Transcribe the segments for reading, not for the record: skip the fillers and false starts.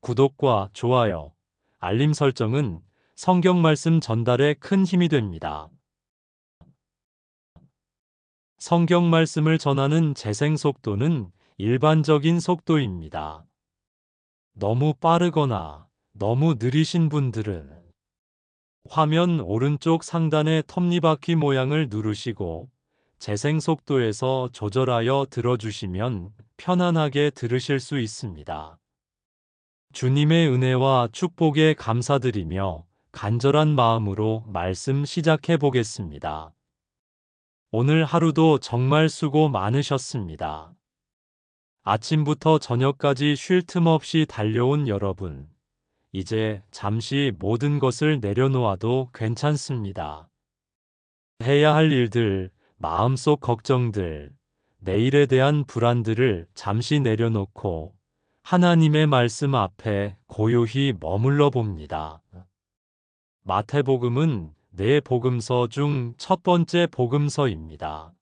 구독과 좋아요, 알림 설정은 성경 말씀 전달에 큰 힘이 됩니다. 성경 말씀을 전하는 재생 속도는 일반적인 속도입니다. 너무 빠르거나 너무 느리신 분들은 화면 오른쪽 상단의 톱니바퀴 모양을 누르시고 재생 속도에서 조절하여 들어주시면 편안하게 들으실 수 있습니다. 주님의 은혜와 축복에 감사드리며 간절한 마음으로 말씀 시작해 보겠습니다. 오늘 하루도 정말 수고 많으셨습니다. 아침부터 저녁까지 쉴 틈 없이 달려온 여러분, 이제 잠시 모든 것을 내려놓아도 괜찮습니다. 해야 할 일들, 마음속 걱정들, 내일에 대한 불안들을 잠시 내려놓고 하나님의 말씀 앞에 고요히 머물러 봅니다. 마태복음은 네 복음서 중 첫 번째 복음서입니다.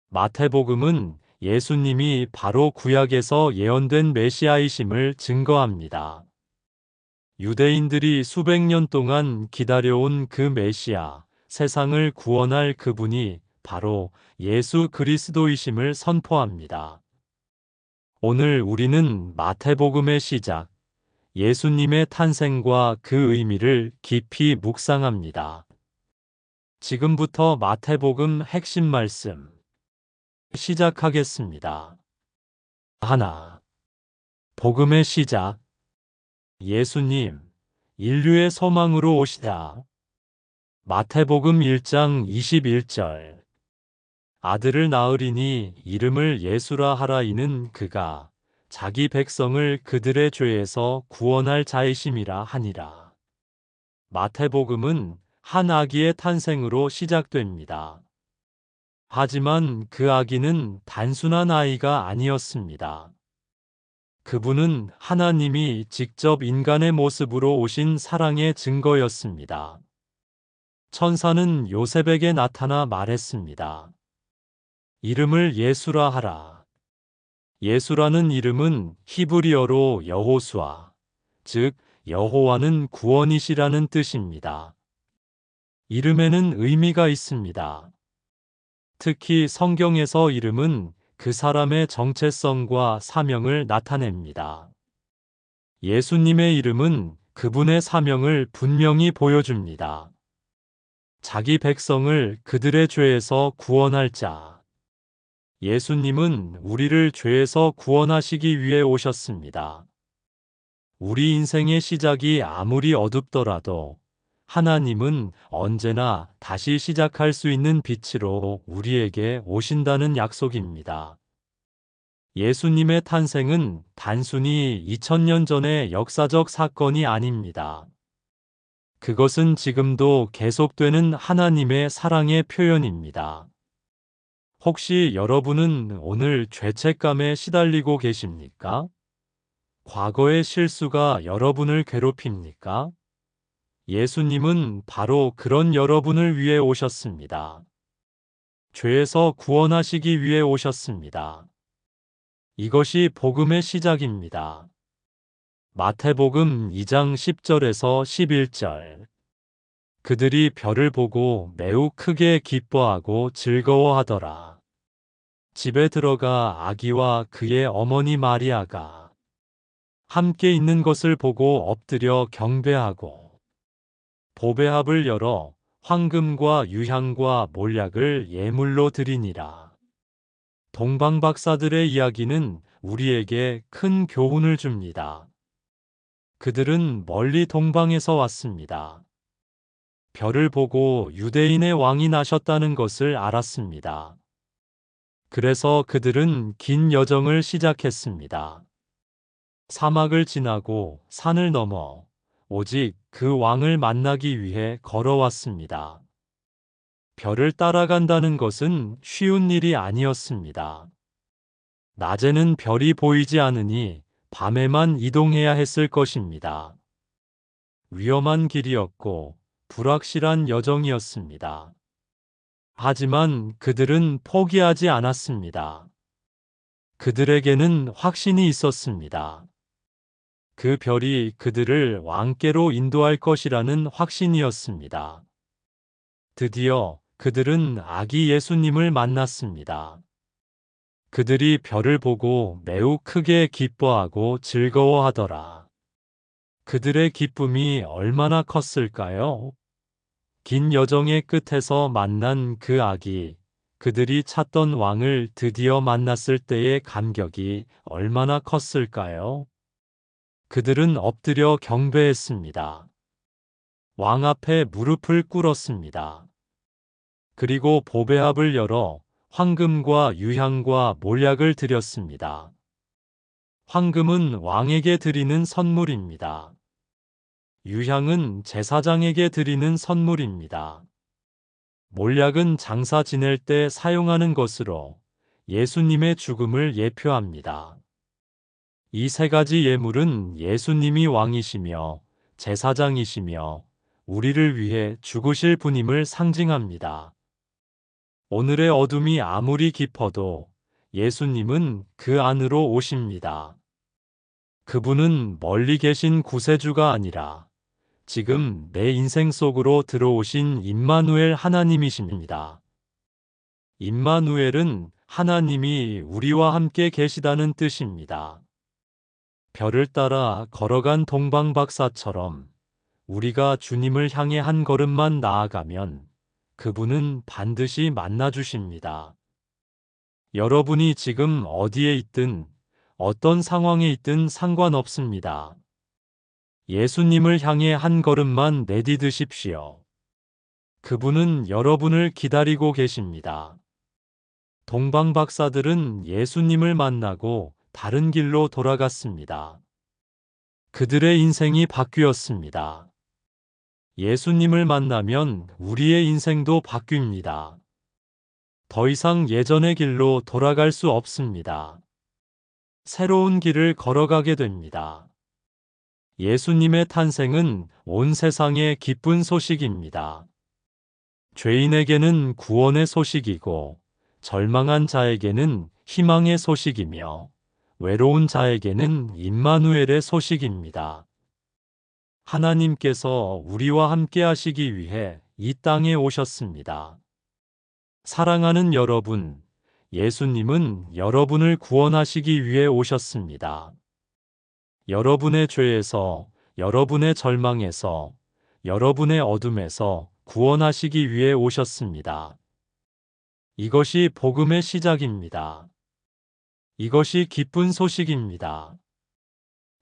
마태복음은 예수님이 바로 구약에서 예언된 메시아이심을 증거합니다. 유대인들이 수백 년 동안 기다려온 그 메시아, 세상을 구원할 그분이 바로 예수 그리스도이심을 선포합니다. 오늘 우리는 마태복음의 시작, 예수님의 탄생과 그 의미를 깊이 묵상합니다. 지금부터 마태복음 핵심 말씀 시작하겠습니다. 하나, 복음의 시작. 예수님, 인류의 소망으로 오시다. 마태복음 1장 21절. 아들을 낳으리니 이름을 예수라 하라. 이는 그가 자기 백성을 그들의 죄에서 구원할 자이심이라 하니라. 마태복음은 한 아기의 탄생으로 시작됩니다. 하지만 그 아기는 단순한 아이가 아니었습니다. 그분은 하나님이 직접 인간의 모습으로 오신 사랑의 증거였습니다. 천사는 요셉에게 나타나 말했습니다. 이름을 예수라 하라. 예수라는 이름은 히브리어로 여호수아, 즉 여호와는 구원이시라는 뜻입니다. 이름에는 의미가 있습니다. 특히 성경에서 이름은 그 사람의 정체성과 사명을 나타냅니다. 예수님의 이름은 그분의 사명을 분명히 보여줍니다. 자기 백성을 그들의 죄에서 구원할 자. 예수님은 우리를 죄에서 구원하시기 위해 오셨습니다. 우리 인생의 시작이 아무리 어둡더라도 하나님은 언제나 다시 시작할 수 있는 빛으로 우리에게 오신다는 약속입니다. 예수님의 탄생은 단순히 2000년 전의 역사적 사건이 아닙니다. 그것은 지금도 계속되는 하나님의 사랑의 표현입니다. 혹시 여러분은 오늘 죄책감에 시달리고 계십니까? 과거의 실수가 여러분을 괴롭힙니까? 예수님은 바로 그런 여러분을 위해 오셨습니다. 죄에서 구원하시기 위해 오셨습니다. 이것이 복음의 시작입니다. 마태복음 2장 10절에서 11절. 그들이 별을 보고 매우 크게 기뻐하고 즐거워하더라. 집에 들어가 아기와 그의 어머니 마리아가 함께 있는 것을 보고 엎드려 경배하고 보배합을 열어 황금과 유향과 몰약을 예물로 드리니라. 동방박사들의 이야기는 우리에게 큰 교훈을 줍니다. 그들은 멀리 동방에서 왔습니다. 별을 보고 유대인의 왕이 나셨다는 것을 알았습니다. 그래서 그들은 긴 여정을 시작했습니다. 사막을 지나고 산을 넘어 오직 그 왕을 만나기 위해 걸어왔습니다. 별을 따라간다는 것은 쉬운 일이 아니었습니다. 낮에는 별이 보이지 않으니 밤에만 이동해야 했을 것입니다. 위험한 길이었고 불확실한 여정이었습니다. 하지만 그들은 포기하지 않았습니다. 그들에게는 확신이 있었습니다. 그 별이 그들을 왕께로 인도할 것이라는 확신이었습니다. 드디어 그들은 아기 예수님을 만났습니다. 그들이 별을 보고 매우 크게 기뻐하고 즐거워하더라. 그들의 기쁨이 얼마나 컸을까요? 긴 여정의 끝에서 만난 그 아기, 그들이 찾던 왕을 드디어 만났을 때의 감격이 얼마나 컸을까요? 그들은 엎드려 경배했습니다. 왕 앞에 무릎을 꿇었습니다. 그리고 보배합을 열어 황금과 유향과 몰약을 드렸습니다. 황금은 왕에게 드리는 선물입니다. 유향은 제사장에게 드리는 선물입니다. 몰약은 장사 지낼 때 사용하는 것으로 예수님의 죽음을 예표합니다. 이 세 가지 예물은 예수님이 왕이시며 제사장이시며 우리를 위해 죽으실 분임을 상징합니다. 오늘의 어둠이 아무리 깊어도 예수님은 그 안으로 오십니다. 그분은 멀리 계신 구세주가 아니라 지금 내 인생 속으로 들어오신 임마누엘 하나님이십니다. 임마누엘은 하나님이 우리와 함께 계시다는 뜻입니다. 별을 따라 걸어간 동방박사처럼 우리가 주님을 향해 한 걸음만 나아가면 그분은 반드시 만나주십니다. 여러분이 지금 어디에 있든 어떤 상황에 있든 상관없습니다. 예수님을 향해 한 걸음만 내디드십시오. 그분은 여러분을 기다리고 계십니다. 동방박사들은 예수님을 만나고 다른 길로 돌아갔습니다. 그들의 인생이 바뀌었습니다. 예수님을 만나면 우리의 인생도 바뀝니다. 더 이상 예전의 길로 돌아갈 수 없습니다. 새로운 길을 걸어가게 됩니다. 예수님의 탄생은 온 세상의 기쁜 소식입니다. 죄인에게는 구원의 소식이고, 절망한 자에게는 희망의 소식이며, 외로운 자에게는 임마누엘의 소식입니다. 하나님께서 우리와 함께 하시기 위해 이 땅에 오셨습니다. 사랑하는 여러분, 예수님은 여러분을 구원하시기 위해 오셨습니다. 여러분의 죄에서, 여러분의 절망에서, 여러분의 어둠에서 구원하시기 위해 오셨습니다. 이것이 복음의 시작입니다. 이것이 기쁜 소식입니다.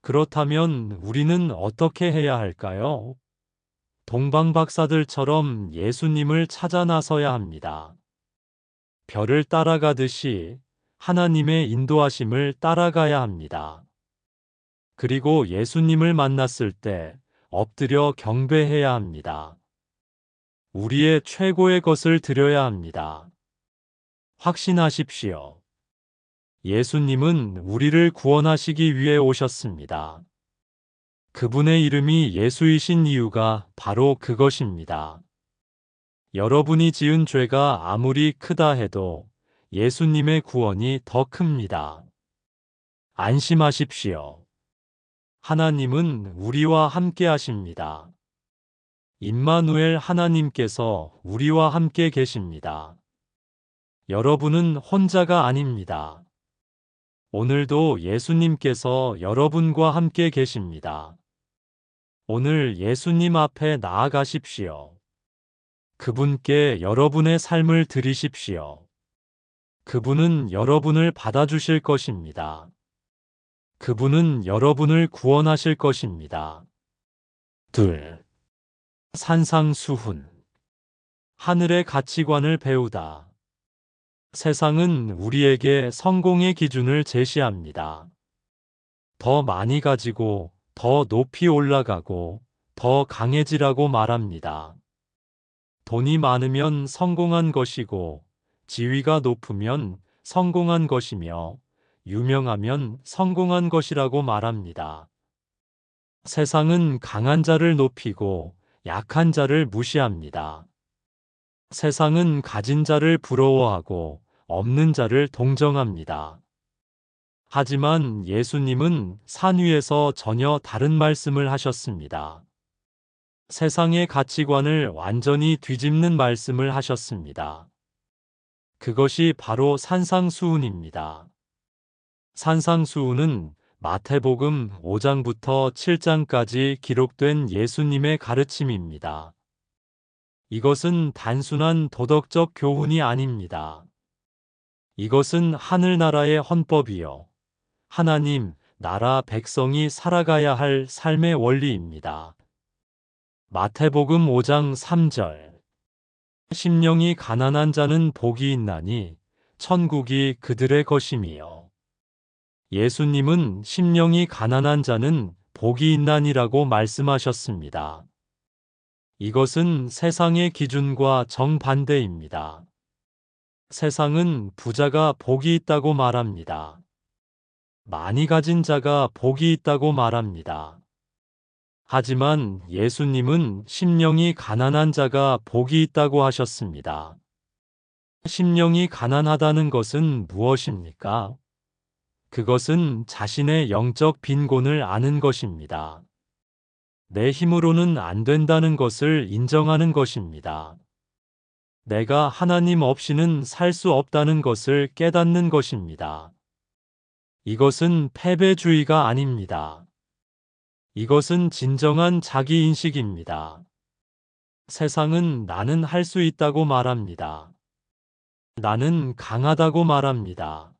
그렇다면 우리는 어떻게 해야 할까요? 동방박사들처럼 예수님을 찾아 나서야 합니다. 별을 따라가듯이 하나님의 인도하심을 따라가야 합니다. 그리고 예수님을 만났을 때 엎드려 경배해야 합니다. 우리의 최고의 것을 드려야 합니다. 확신하십시오. 예수님은 우리를 구원하시기 위해 오셨습니다. 그분의 이름이 예수이신 이유가 바로 그것입니다. 여러분이 지은 죄가 아무리 크다 해도 예수님의 구원이 더 큽니다. 안심하십시오. 하나님은 우리와 함께 하십니다. 임마누엘 하나님께서 우리와 함께 계십니다. 여러분은 혼자가 아닙니다. 오늘도 예수님께서 여러분과 함께 계십니다. 오늘 예수님 앞에 나아가십시오. 그분께 여러분의 삶을 드리십시오. 그분은 여러분을 받아주실 것입니다. 그분은 여러분을 구원하실 것입니다. 2. 산상수훈. 하늘의 가치관을 배우다. 세상은 우리에게 성공의 기준을 제시합니다. 더 많이 가지고, 더 높이 올라가고, 더 강해지라고 말합니다. 돈이 많으면 성공한 것이고, 지위가 높으면 성공한 것이며, 유명하면 성공한 것이라고 말합니다. 세상은 강한 자를 높이고 약한 자를 무시합니다. 세상은 가진 자를 부러워하고 없는 자를 동정합니다. 하지만 예수님은 산 위에서 전혀 다른 말씀을 하셨습니다. 세상의 가치관을 완전히 뒤집는 말씀을 하셨습니다. 그것이 바로 산상수훈입니다. 산상수훈은 마태복음 5장부터 7장까지 기록된 예수님의 가르침입니다. 이것은 단순한 도덕적 교훈이 아닙니다. 이것은 하늘나라의 헌법이요. 하나님, 나라 백성이 살아가야 할 삶의 원리입니다. 마태복음 5장 3절. 심령이 가난한 자는 복이 있나니 천국이 그들의 것임이요. 예수님은 심령이 가난한 자는 복이 있나니라고 말씀하셨습니다. 이것은 세상의 기준과 정반대입니다. 세상은 부자가 복이 있다고 말합니다. 많이 가진 자가 복이 있다고 말합니다. 하지만 예수님은 심령이 가난한 자가 복이 있다고 하셨습니다. 심령이 가난하다는 것은 무엇입니까? 그것은 자신의 영적 빈곤을 아는 것입니다. 내 힘으로는 안 된다는 것을 인정하는 것입니다. 내가 하나님 없이는 살 수 없다는 것을 깨닫는 것입니다. 이것은 패배주의가 아닙니다. 이것은 진정한 자기인식입니다. 세상은 나는 할 수 있다고 말합니다. 나는 강하다고 말합니다.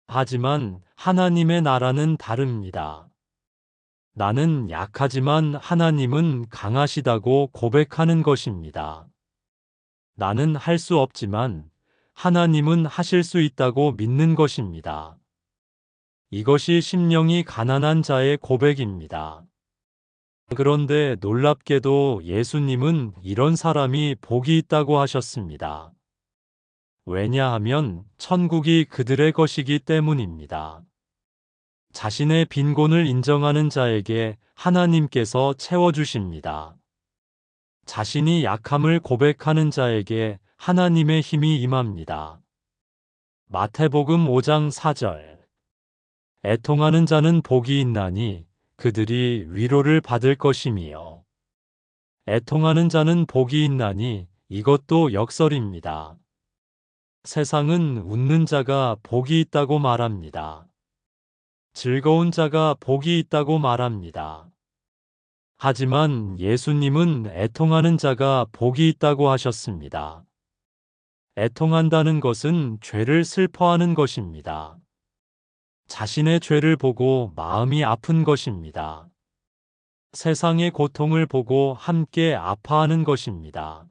하지만 하나님의 나라는 다릅니다. 나는 약하지만 하나님은 강하시다고 고백하는 것입니다. 나는 할 수 없지만 하나님은 하실 수 있다고 믿는 것입니다. 이것이 심령이 가난한 자의 고백입니다. 그런데 놀랍게도 예수님은 이런 사람이 복이 있다고 하셨습니다. 왜냐하면 천국이 그들의 것이기 때문입니다. 자신의 빈곤을 인정하는 자에게 하나님께서 채워주십니다. 자신이 약함을 고백하는 자에게 하나님의 힘이 임합니다. 마태복음 5장 4절. 애통하는 자는 복이 있나니 그들이 위로를 받을 것임이요. 애통하는 자는 복이 있나니 이것도 역설입니다. 세상은 웃는 자가 복이 있다고 말합니다. 즐거운 자가 복이 있다고 말합니다. 하지만 예수님은 애통하는 자가 복이 있다고 하셨습니다. 애통한다는 것은 죄를 슬퍼하는 것입니다. 자신의 죄를 보고 마음이 아픈 것입니다. 세상의 고통을 보고 함께 아파하는 것입니다.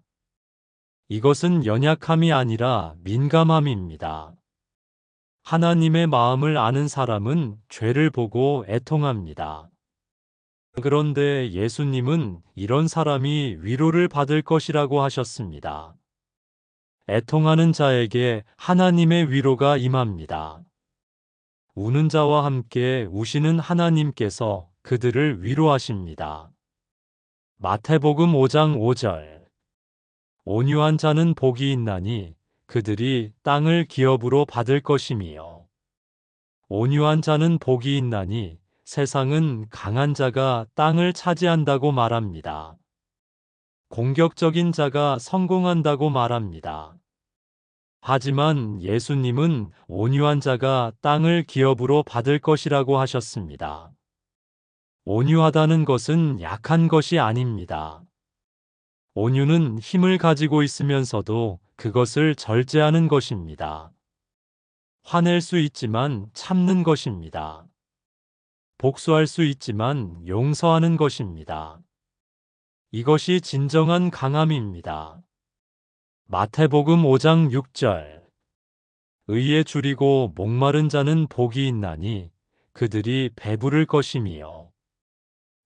이것은 연약함이 아니라 민감함입니다. 하나님의 마음을 아는 사람은 죄를 보고 애통합니다. 그런데 예수님은 이런 사람이 위로를 받을 것이라고 하셨습니다. 애통하는 자에게 하나님의 위로가 임합니다. 우는 자와 함께 우시는 하나님께서 그들을 위로하십니다. 마태복음 5장 5절. 온유한 자는 복이 있나니 그들이 땅을 기업으로 받을 것임이요. 온유한 자는 복이 있나니 세상은 강한 자가 땅을 차지한다고 말합니다. 공격적인 자가 성공한다고 말합니다. 하지만 예수님은 온유한 자가 땅을 기업으로 받을 것이라고 하셨습니다. 온유하다는 것은 약한 것이 아닙니다. 온유는 힘을 가지고 있으면서도 그것을 절제하는 것입니다. 화낼 수 있지만 참는 것입니다. 복수할 수 있지만 용서하는 것입니다. 이것이 진정한 강함입니다. 마태복음 5장 6절. 의에 줄이고 목마른 자는 복이 있나니 그들이 배부를 것임이요.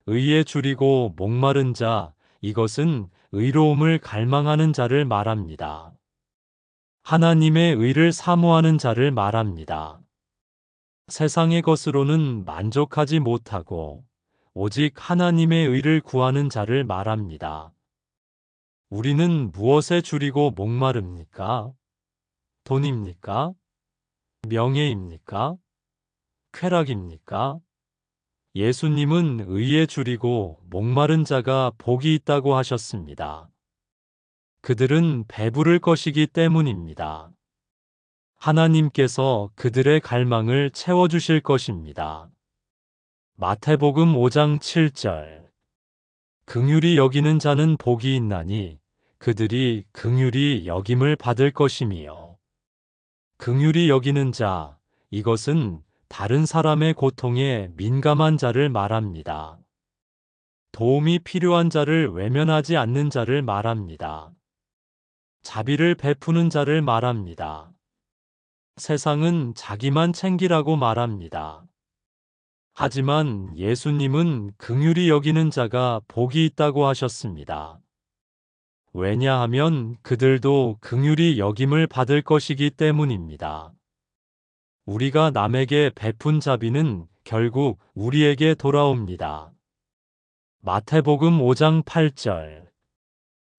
의에 줄이고 목마른 자, 이것은 의로움을 갈망하는 자를 말합니다. 하나님의 의를 사모하는 자를 말합니다. 세상의 것으로는 만족하지 못하고 오직 하나님의 의를 구하는 자를 말합니다. 우리는 무엇에 줄이고 목마릅니까? 돈입니까? 명예입니까? 쾌락입니까? 예수님은 의에 줄이고 목마른 자가 복이 있다고 하셨습니다. 그들은 배부를 것이기 때문입니다. 하나님께서 그들의 갈망을 채워주실 것입니다. 마태복음 5장 7절. 긍휼히 여기는 자는 복이 있나니 그들이 긍휼히 여김을 받을 것임이요. 긍휼히 여기는 자, 이것은 다른 사람의 고통에 민감한 자를 말합니다. 도움이 필요한 자를 외면하지 않는 자를 말합니다. 자비를 베푸는 자를 말합니다. 세상은 자기만 챙기라고 말합니다. 하지만 예수님은 긍휼히 여기는 자가 복이 있다고 하셨습니다. 왜냐하면 그들도 긍휼히 여김을 받을 것이기 때문입니다. 우리가 남에게 베푼 자비는 결국 우리에게 돌아옵니다. 마태복음 5장 8절.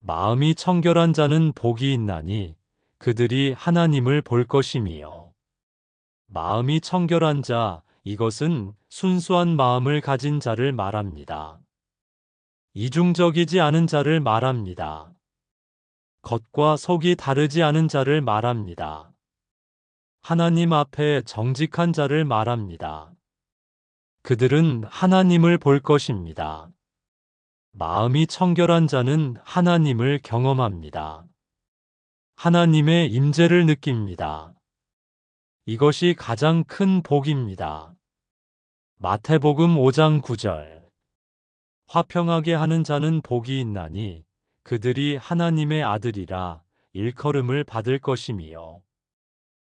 마음이 청결한 자는 복이 있나니 그들이 하나님을 볼 것임이요. 마음이 청결한 자, 이것은 순수한 마음을 가진 자를 말합니다. 이중적이지 않은 자를 말합니다. 겉과 속이 다르지 않은 자를 말합니다. 하나님 앞에 정직한 자를 말합니다. 그들은 하나님을 볼 것입니다. 마음이 청결한 자는 하나님을 경험합니다. 하나님의 임재를 느낍니다. 이것이 가장 큰 복입니다. 마태복음 5장 9절. 화평하게 하는 자는 복이 있나니 그들이 하나님의 아들이라 일컬음을 받을 것임이요.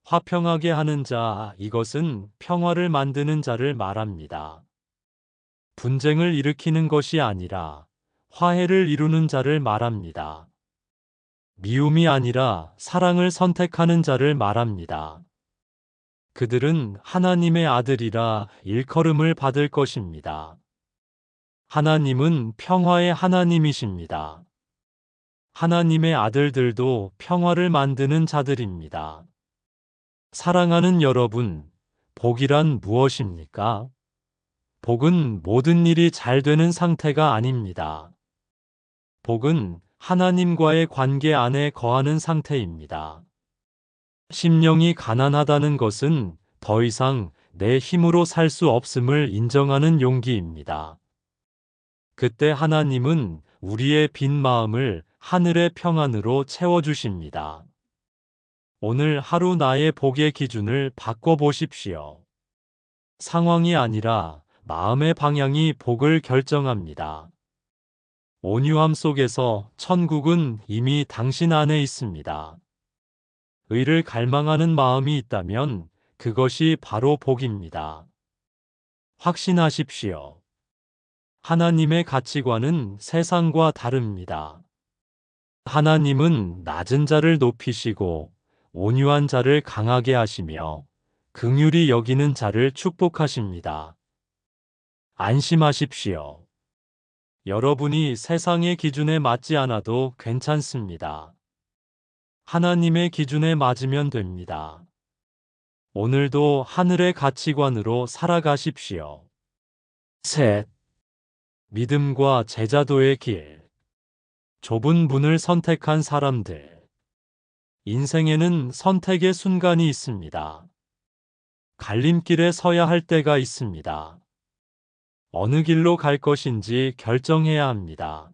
화평하게 하는 자, 이것은 평화를 만드는 자를 말합니다. 분쟁을 일으키는 것이 아니라 화해를 이루는 자를 말합니다. 미움이 아니라 사랑을 선택하는 자를 말합니다. 그들은 하나님의 아들이라 일컬음을 받을 것입니다. 하나님은 평화의 하나님이십니다. 하나님의 아들들도 평화를 만드는 자들입니다. 사랑하는 여러분, 복이란 무엇입니까? 복은 모든 일이 잘 되는 상태가 아닙니다. 복은 하나님과의 관계 안에 거하는 상태입니다. 심령이 가난하다는 것은 더 이상 내 힘으로 살 수 없음을 인정하는 용기입니다. 그때 하나님은 우리의 빈 마음을 하늘의 평안으로 채워주십니다. 오늘 하루 나의 복의 기준을 바꿔보십시오. 상황이 아니라 마음의 방향이 복을 결정합니다. 온유함 속에서 천국은 이미 당신 안에 있습니다. 의를 갈망하는 마음이 있다면 그것이 바로 복입니다. 확신하십시오. 하나님의 가치관은 세상과 다릅니다. 하나님은 낮은 자를 높이시고 온유한 자를 강하게 하시며 긍휼히 여기는 자를 축복하십니다. 안심하십시오. 여러분이 세상의 기준에 맞지 않아도 괜찮습니다. 하나님의 기준에 맞으면 됩니다. 오늘도 하늘의 가치관으로 살아가십시오. 셋. 믿음과 제자도의 길. 좁은 문을 선택한 사람들. 인생에는 선택의 순간이 있습니다. 갈림길에 서야 할 때가 있습니다. 어느 길로 갈 것인지 결정해야 합니다.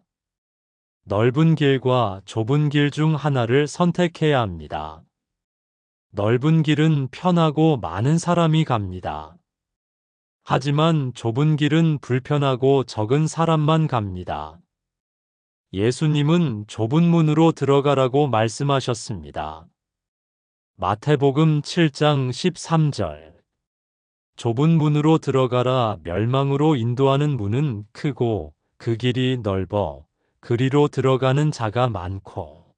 넓은 길과 좁은 길 중 하나를 선택해야 합니다. 넓은 길은 편하고 많은 사람이 갑니다. 하지만 좁은 길은 불편하고 적은 사람만 갑니다. 예수님은 좁은 문으로 들어가라고 말씀하셨습니다. 마태복음 7장 13절. 좁은 문으로 들어가라. 멸망으로 인도하는 문은 크고 그 길이 넓어 그리로 들어가는 자가 많고.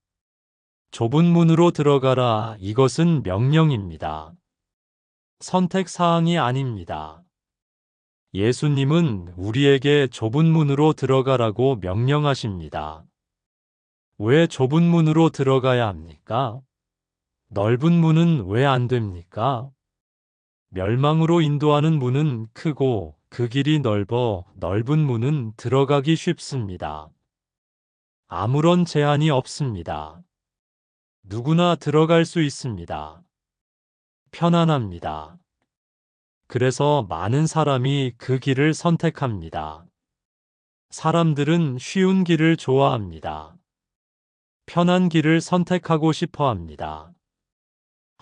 좁은 문으로 들어가라. 이것은 명령입니다. 선택 사항이 아닙니다. 예수님은 우리에게 좁은 문으로 들어가라고 명령하십니다. 왜 좁은 문으로 들어가야 합니까? 넓은 문은 왜 안 됩니까? 멸망으로 인도하는 문은 크고 그 길이 넓어 넓은 문은 들어가기 쉽습니다. 아무런 제한이 없습니다. 누구나 들어갈 수 있습니다. 편안합니다. 그래서 많은 사람이 그 길을 선택합니다. 사람들은 쉬운 길을 좋아합니다. 편한 길을 선택하고 싶어 합니다.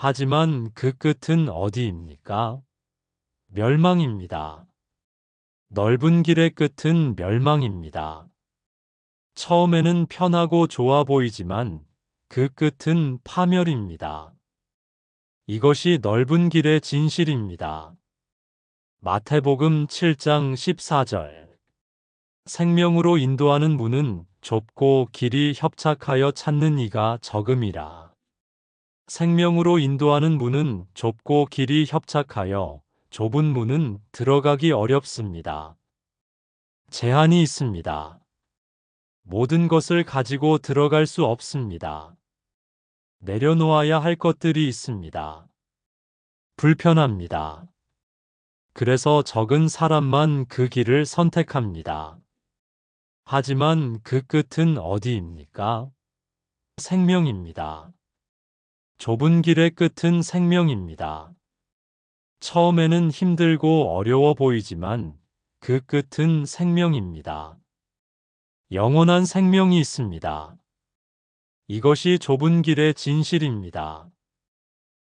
하지만 그 끝은 어디입니까? 멸망입니다. 넓은 길의 끝은 멸망입니다. 처음에는 편하고 좋아 보이지만 그 끝은 파멸입니다. 이것이 넓은 길의 진실입니다. 마태복음 7장 14절. 생명으로 인도하는 문은 좁고 길이 협착하여 찾는 이가 적음이라. 생명으로 인도하는 문은 좁고 길이 협착하여 좁은 문은 들어가기 어렵습니다. 제한이 있습니다. 모든 것을 가지고 들어갈 수 없습니다. 내려놓아야 할 것들이 있습니다. 불편합니다. 그래서 적은 사람만 그 길을 선택합니다. 하지만 그 끝은 어디입니까? 생명입니다. 좁은 길의 끝은 생명입니다. 처음에는 힘들고 어려워 보이지만 그 끝은 생명입니다. 영원한 생명이 있습니다. 이것이 좁은 길의 진실입니다.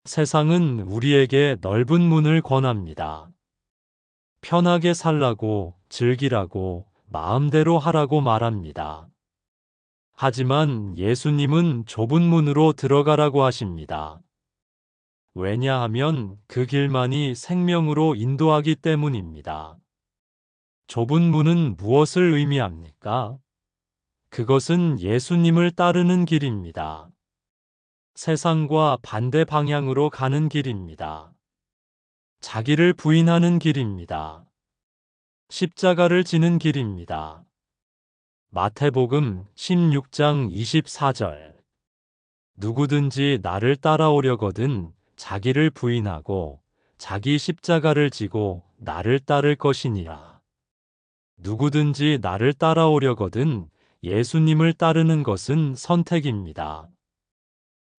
세상은 우리에게 넓은 문을 권합니다. 편하게 살라고, 즐기라고, 마음대로 하라고 말합니다. 하지만 예수님은 좁은 문으로 들어가라고 하십니다. 왜냐하면 그 길만이 생명으로 인도하기 때문입니다. 좁은 문은 무엇을 의미합니까? 그것은 예수님을 따르는 길입니다. 세상과 반대 방향으로 가는 길입니다. 자기를 부인하는 길입니다. 십자가를 지는 길입니다. 마태복음 16장 24절. 누구든지 나를 따라오려거든 자기를 부인하고 자기 십자가를 지고 나를 따를 것이니라. 누구든지 나를 따라오려거든 예수님을 따르는 것은 선택입니다.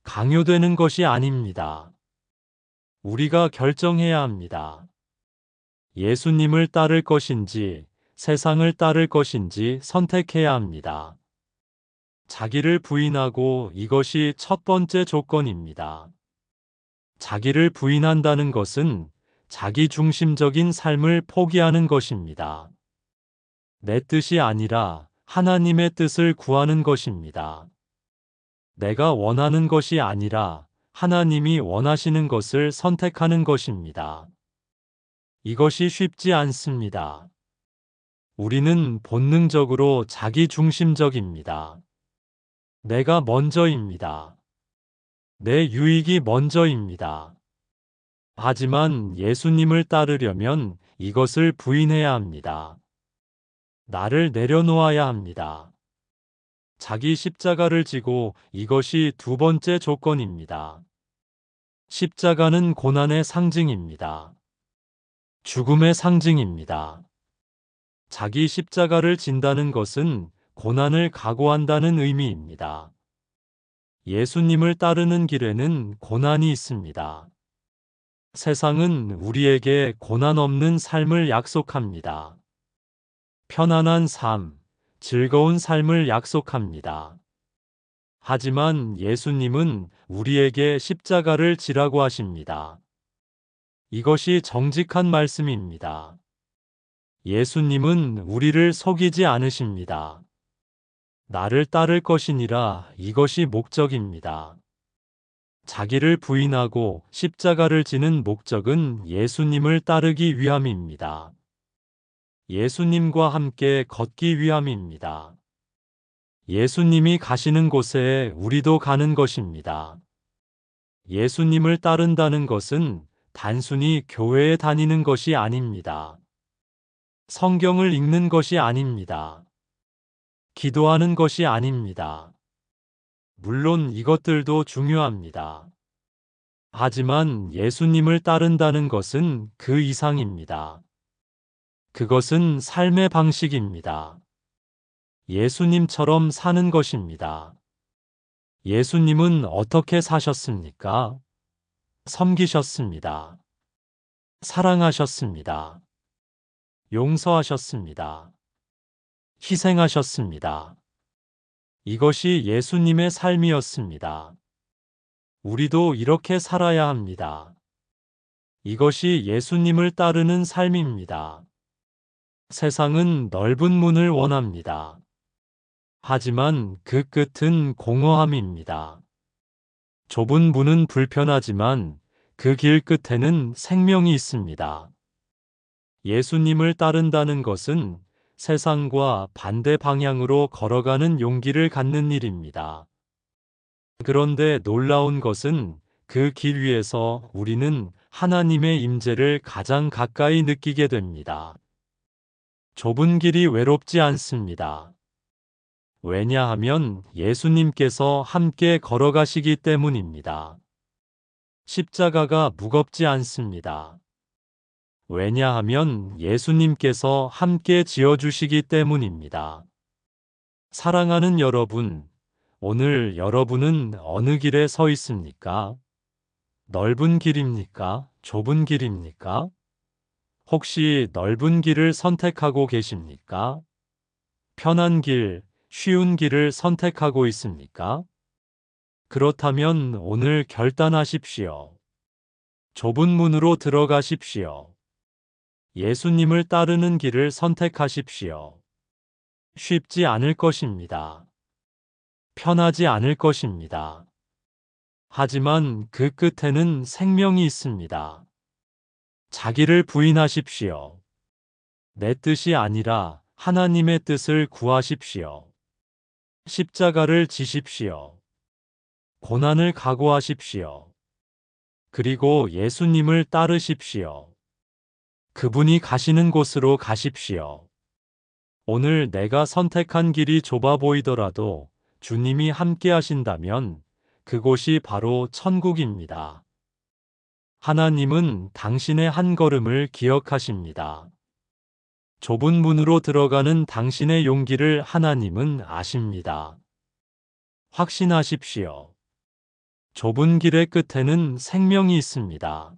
강요되는 것이 아닙니다. 우리가 결정해야 합니다. 예수님을 따를 것인지 세상을 따를 것인지 선택해야 합니다. 자기를 부인하고 이것이 첫 번째 조건입니다. 자기를 부인한다는 것은 자기 중심적인 삶을 포기하는 것입니다. 내 뜻이 아니라 하나님의 뜻을 구하는 것입니다. 내가 원하는 것이 아니라 하나님이 원하시는 것을 선택하는 것입니다. 이것이 쉽지 않습니다. 우리는 본능적으로 자기 중심적입니다. 내가 먼저입니다. 내 유익이 먼저입니다. 하지만 예수님을 따르려면 이것을 부인해야 합니다. 나를 내려놓아야 합니다. 자기 십자가를 지고 이것이 두 번째 조건입니다. 십자가는 고난의 상징입니다. 죽음의 상징입니다. 자기 십자가를 진다는 것은 고난을 각오한다는 의미입니다. 예수님을 따르는 길에는 고난이 있습니다. 세상은 우리에게 고난 없는 삶을 약속합니다. 편안한 삶, 즐거운 삶을 약속합니다. 하지만 예수님은 우리에게 십자가를 지라고 하십니다. 이것이 정직한 말씀입니다. 예수님은 우리를 속이지 않으십니다. 나를 따를 것이니라 이것이 목적입니다. 자기를 부인하고 십자가를 지는 목적은 예수님을 따르기 위함입니다. 예수님과 함께 걷기 위함입니다. 예수님이 가시는 곳에 우리도 가는 것입니다. 예수님을 따른다는 것은 단순히 교회에 다니는 것이 아닙니다. 성경을 읽는 것이 아닙니다. 기도하는 것이 아닙니다. 물론 이것들도 중요합니다. 하지만 예수님을 따른다는 것은 그 이상입니다. 그것은 삶의 방식입니다. 예수님처럼 사는 것입니다. 예수님은 어떻게 사셨습니까? 섬기셨습니다. 사랑하셨습니다. 용서하셨습니다. 희생하셨습니다. 이것이 예수님의 삶이었습니다. 우리도 이렇게 살아야 합니다. 이것이 예수님을 따르는 삶입니다. 세상은 넓은 문을 원합니다. 하지만 그 끝은 공허함입니다. 좁은 문은 불편하지만 그 길 끝에는 생명이 있습니다. 예수님을 따른다는 것은 세상과 반대 방향으로 걸어가는 용기를 갖는 일입니다. 그런데 놀라운 것은 그 길 위에서 우리는 하나님의 임재를 가장 가까이 느끼게 됩니다. 좁은 길이 외롭지 않습니다. 왜냐하면 예수님께서 함께 걸어가시기 때문입니다. 십자가가 무겁지 않습니다. 왜냐하면 예수님께서 함께 지어주시기 때문입니다. 사랑하는 여러분, 오늘 여러분은 어느 길에 서 있습니까? 넓은 길입니까? 좁은 길입니까? 혹시 넓은 길을 선택하고 계십니까? 편한 길, 쉬운 길을 선택하고 있습니까? 그렇다면 오늘 결단하십시오. 좁은 문으로 들어가십시오. 예수님을 따르는 길을 선택하십시오. 쉽지 않을 것입니다. 편하지 않을 것입니다. 하지만 그 끝에는 생명이 있습니다. 자기를 부인하십시오. 내 뜻이 아니라 하나님의 뜻을 구하십시오. 십자가를 지십시오. 고난을 각오하십시오. 그리고 예수님을 따르십시오. 그분이 가시는 곳으로 가십시오. 오늘 내가 선택한 길이 좁아 보이더라도 주님이 함께 하신다면 그곳이 바로 천국입니다. 하나님은 당신의 한 걸음을 기억하십니다. 좁은 문으로 들어가는 당신의 용기를 하나님은 아십니다. 확신하십시오. 좁은 길의 끝에는 생명이 있습니다.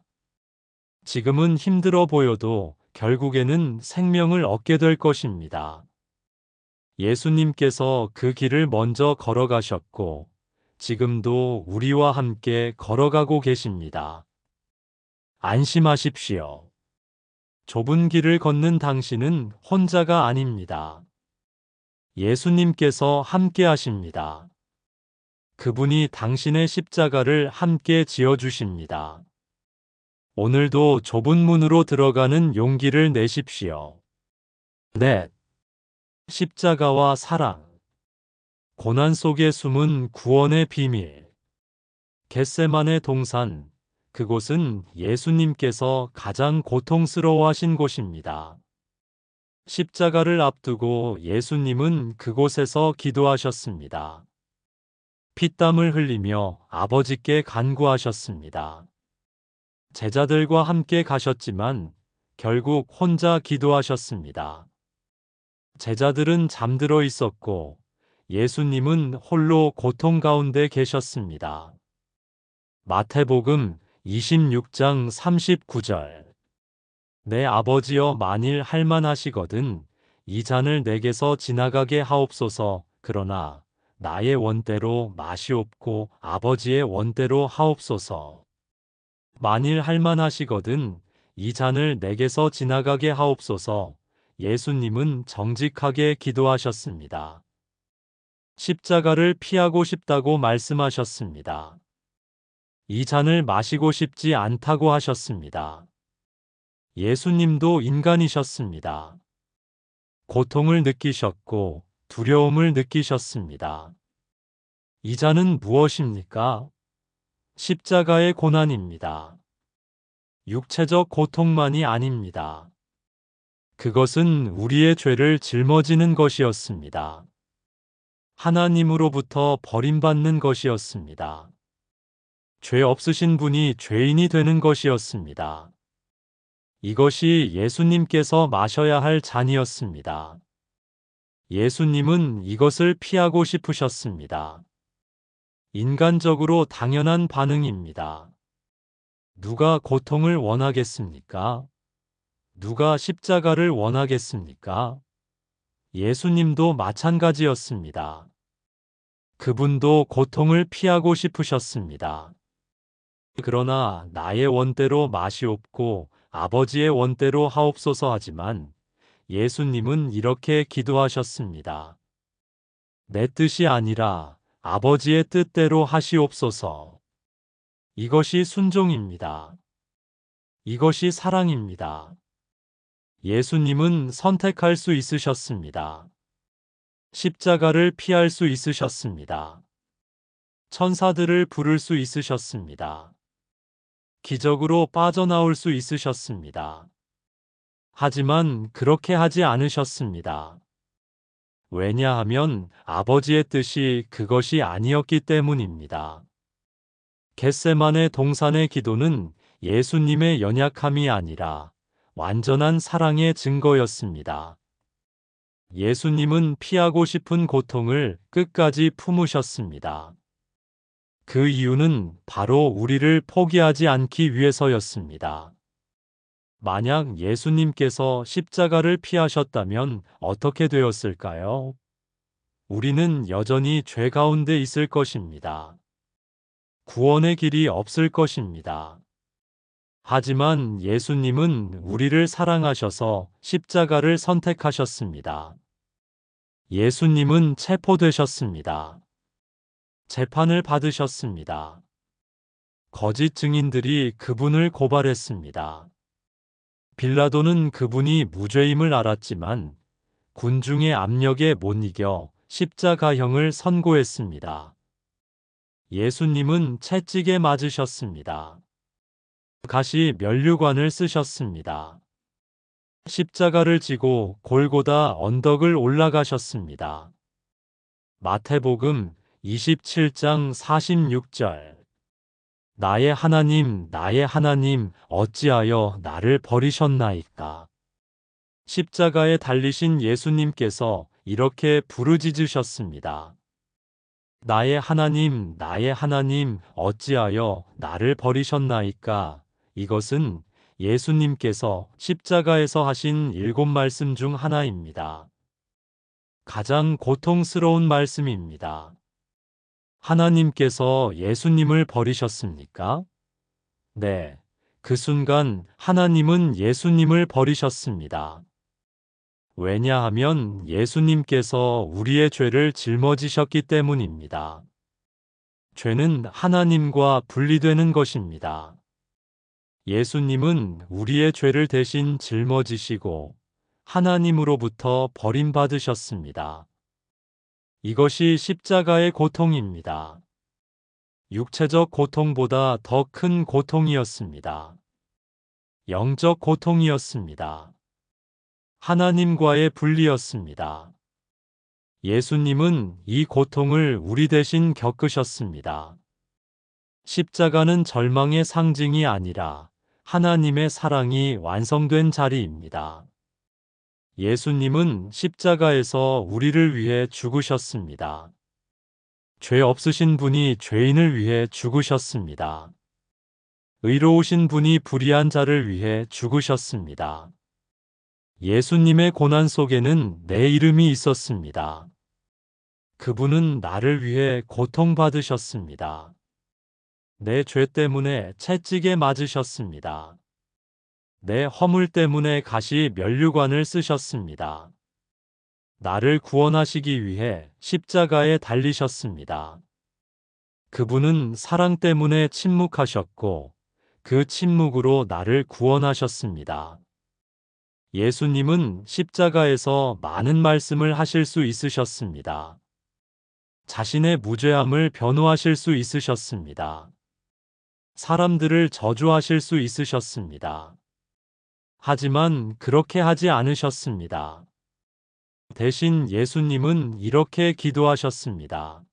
지금은 힘들어 보여도 결국에는 생명을 얻게 될 것입니다. 예수님께서 그 길을 먼저 걸어가셨고, 지금도 우리와 함께 걸어가고 계십니다. 안심하십시오. 좁은 길을 걷는 당신은 혼자가 아닙니다. 예수님께서 함께 하십니다. 그분이 당신의 십자가를 함께 지어주십니다. 오늘도 좁은 문으로 들어가는 용기를 내십시오. 넷. 십자가와 사랑. 고난 속에 숨은 구원의 비밀. 겟세마네 동산. 그곳은 예수님께서 가장 고통스러워하신 곳입니다. 십자가를 앞두고 예수님은 그곳에서 기도하셨습니다. 피땀을 흘리며 아버지께 간구하셨습니다. 제자들과 함께 가셨지만 결국 혼자 기도하셨습니다. 제자들은 잠들어 있었고 예수님은 홀로 고통 가운데 계셨습니다. 마태복음 26장 39절. 내 아버지여 만일 할만하시거든 이 잔을 내게서 지나가게 하옵소서. 그러나 나의 원대로 마시옵고 아버지의 원대로 하옵소서. 만일 할만하시거든 이 잔을 내게서 지나가게 하옵소서. 예수님은 정직하게 기도하셨습니다. 십자가를 피하고 싶다고 말씀하셨습니다. 이 잔을 마시고 싶지 않다고 하셨습니다. 예수님도 인간이셨습니다. 고통을 느끼셨고 두려움을 느끼셨습니다. 이 잔은 무엇입니까? 십자가의 고난입니다. 육체적 고통만이 아닙니다. 그것은 우리의 죄를 짊어지는 것이었습니다. 하나님으로부터 버림받는 것이었습니다. 죄 없으신 분이 죄인이 되는 것이었습니다. 이것이 예수님께서 마셔야 할 잔이었습니다. 예수님은 이것을 피하고 싶으셨습니다. 인간적으로 당연한 반응입니다. 누가 고통을 원하겠습니까? 누가 십자가를 원하겠습니까? 예수님도 마찬가지였습니다. 그분도 고통을 피하고 싶으셨습니다. 그러나 나의 원대로 마시옵고 아버지의 원대로 하옵소서 하지만 예수님은 이렇게 기도하셨습니다. 내 뜻이 아니라 아버지의 뜻대로 하시옵소서. 이것이 순종입니다. 이것이 사랑입니다. 예수님은 선택할 수 있으셨습니다. 십자가를 피할 수 있으셨습니다. 천사들을 부를 수 있으셨습니다. 기적으로 빠져나올 수 있으셨습니다. 하지만 그렇게 하지 않으셨습니다. 왜냐하면 아버지의 뜻이 그것이 아니었기 때문입니다. 겟세마네 동산의 기도는 예수님의 연약함이 아니라 완전한 사랑의 증거였습니다. 예수님은 피하고 싶은 고통을 끝까지 품으셨습니다. 그 이유는 바로 우리를 포기하지 않기 위해서였습니다. 만약 예수님께서 십자가를 피하셨다면 어떻게 되었을까요? 우리는 여전히 죄 가운데 있을 것입니다. 구원의 길이 없을 것입니다. 하지만 예수님은 우리를 사랑하셔서 십자가를 선택하셨습니다. 예수님은 체포되셨습니다. 재판을 받으셨습니다. 거짓 증인들이 그분을 고발했습니다. 빌라도는 그분이 무죄임을 알았지만 군중의 압력에 못 이겨 십자가형을 선고했습니다. 예수님은 채찍에 맞으셨습니다. 가시 면류관을 쓰셨습니다. 십자가를 지고 골고다 언덕을 올라가셨습니다. 마태복음 27장 46절. 나의 하나님, 어찌하여 나를 버리셨나이까? 십자가에 달리신 예수님께서 이렇게 부르짖으셨습니다. 나의 하나님, 어찌하여 나를 버리셨나이까? 이것은 예수님께서 십자가에서 하신 7말씀 중 하나입니다. 가장 고통스러운 말씀입니다. 하나님께서 예수님을 버리셨습니까? 네. 그 순간 하나님은 예수님을 버리셨습니다. 왜냐하면 예수님께서 우리의 죄를 짊어지셨기 때문입니다. 죄는 하나님과 분리되는 것입니다. 예수님은 우리의 죄를 대신 짊어지시고 하나님으로부터 버림받으셨습니다. 이것이 십자가의 고통입니다. 육체적 고통보다 더 큰 고통이었습니다. 영적 고통이었습니다. 하나님과의 분리였습니다. 예수님은 이 고통을 우리 대신 겪으셨습니다. 십자가는 절망의 상징이 아니라 하나님의 사랑이 완성된 자리입니다. 예수님은 십자가에서 우리를 위해 죽으셨습니다. 죄 없으신 분이 죄인을 위해 죽으셨습니다. 의로우신 분이 불의한 자를 위해 죽으셨습니다. 예수님의 고난 속에는 내 이름이 있었습니다. 그분은 나를 위해 고통받으셨습니다. 내 죄 때문에 채찍에 맞으셨습니다. 내 허물 때문에 가시 면류관을 쓰셨습니다. 나를 구원하시기 위해 십자가에 달리셨습니다. 그분은 사랑 때문에 침묵하셨고 그 침묵으로 나를 구원하셨습니다. 예수님은 십자가에서 많은 말씀을 하실 수 있으셨습니다. 자신의 무죄함을 변호하실 수 있으셨습니다. 사람들을 저주하실 수 있으셨습니다. 하지만 그렇게 하지 않으셨습니다. 대신 예수님은 이렇게 기도하셨습니다.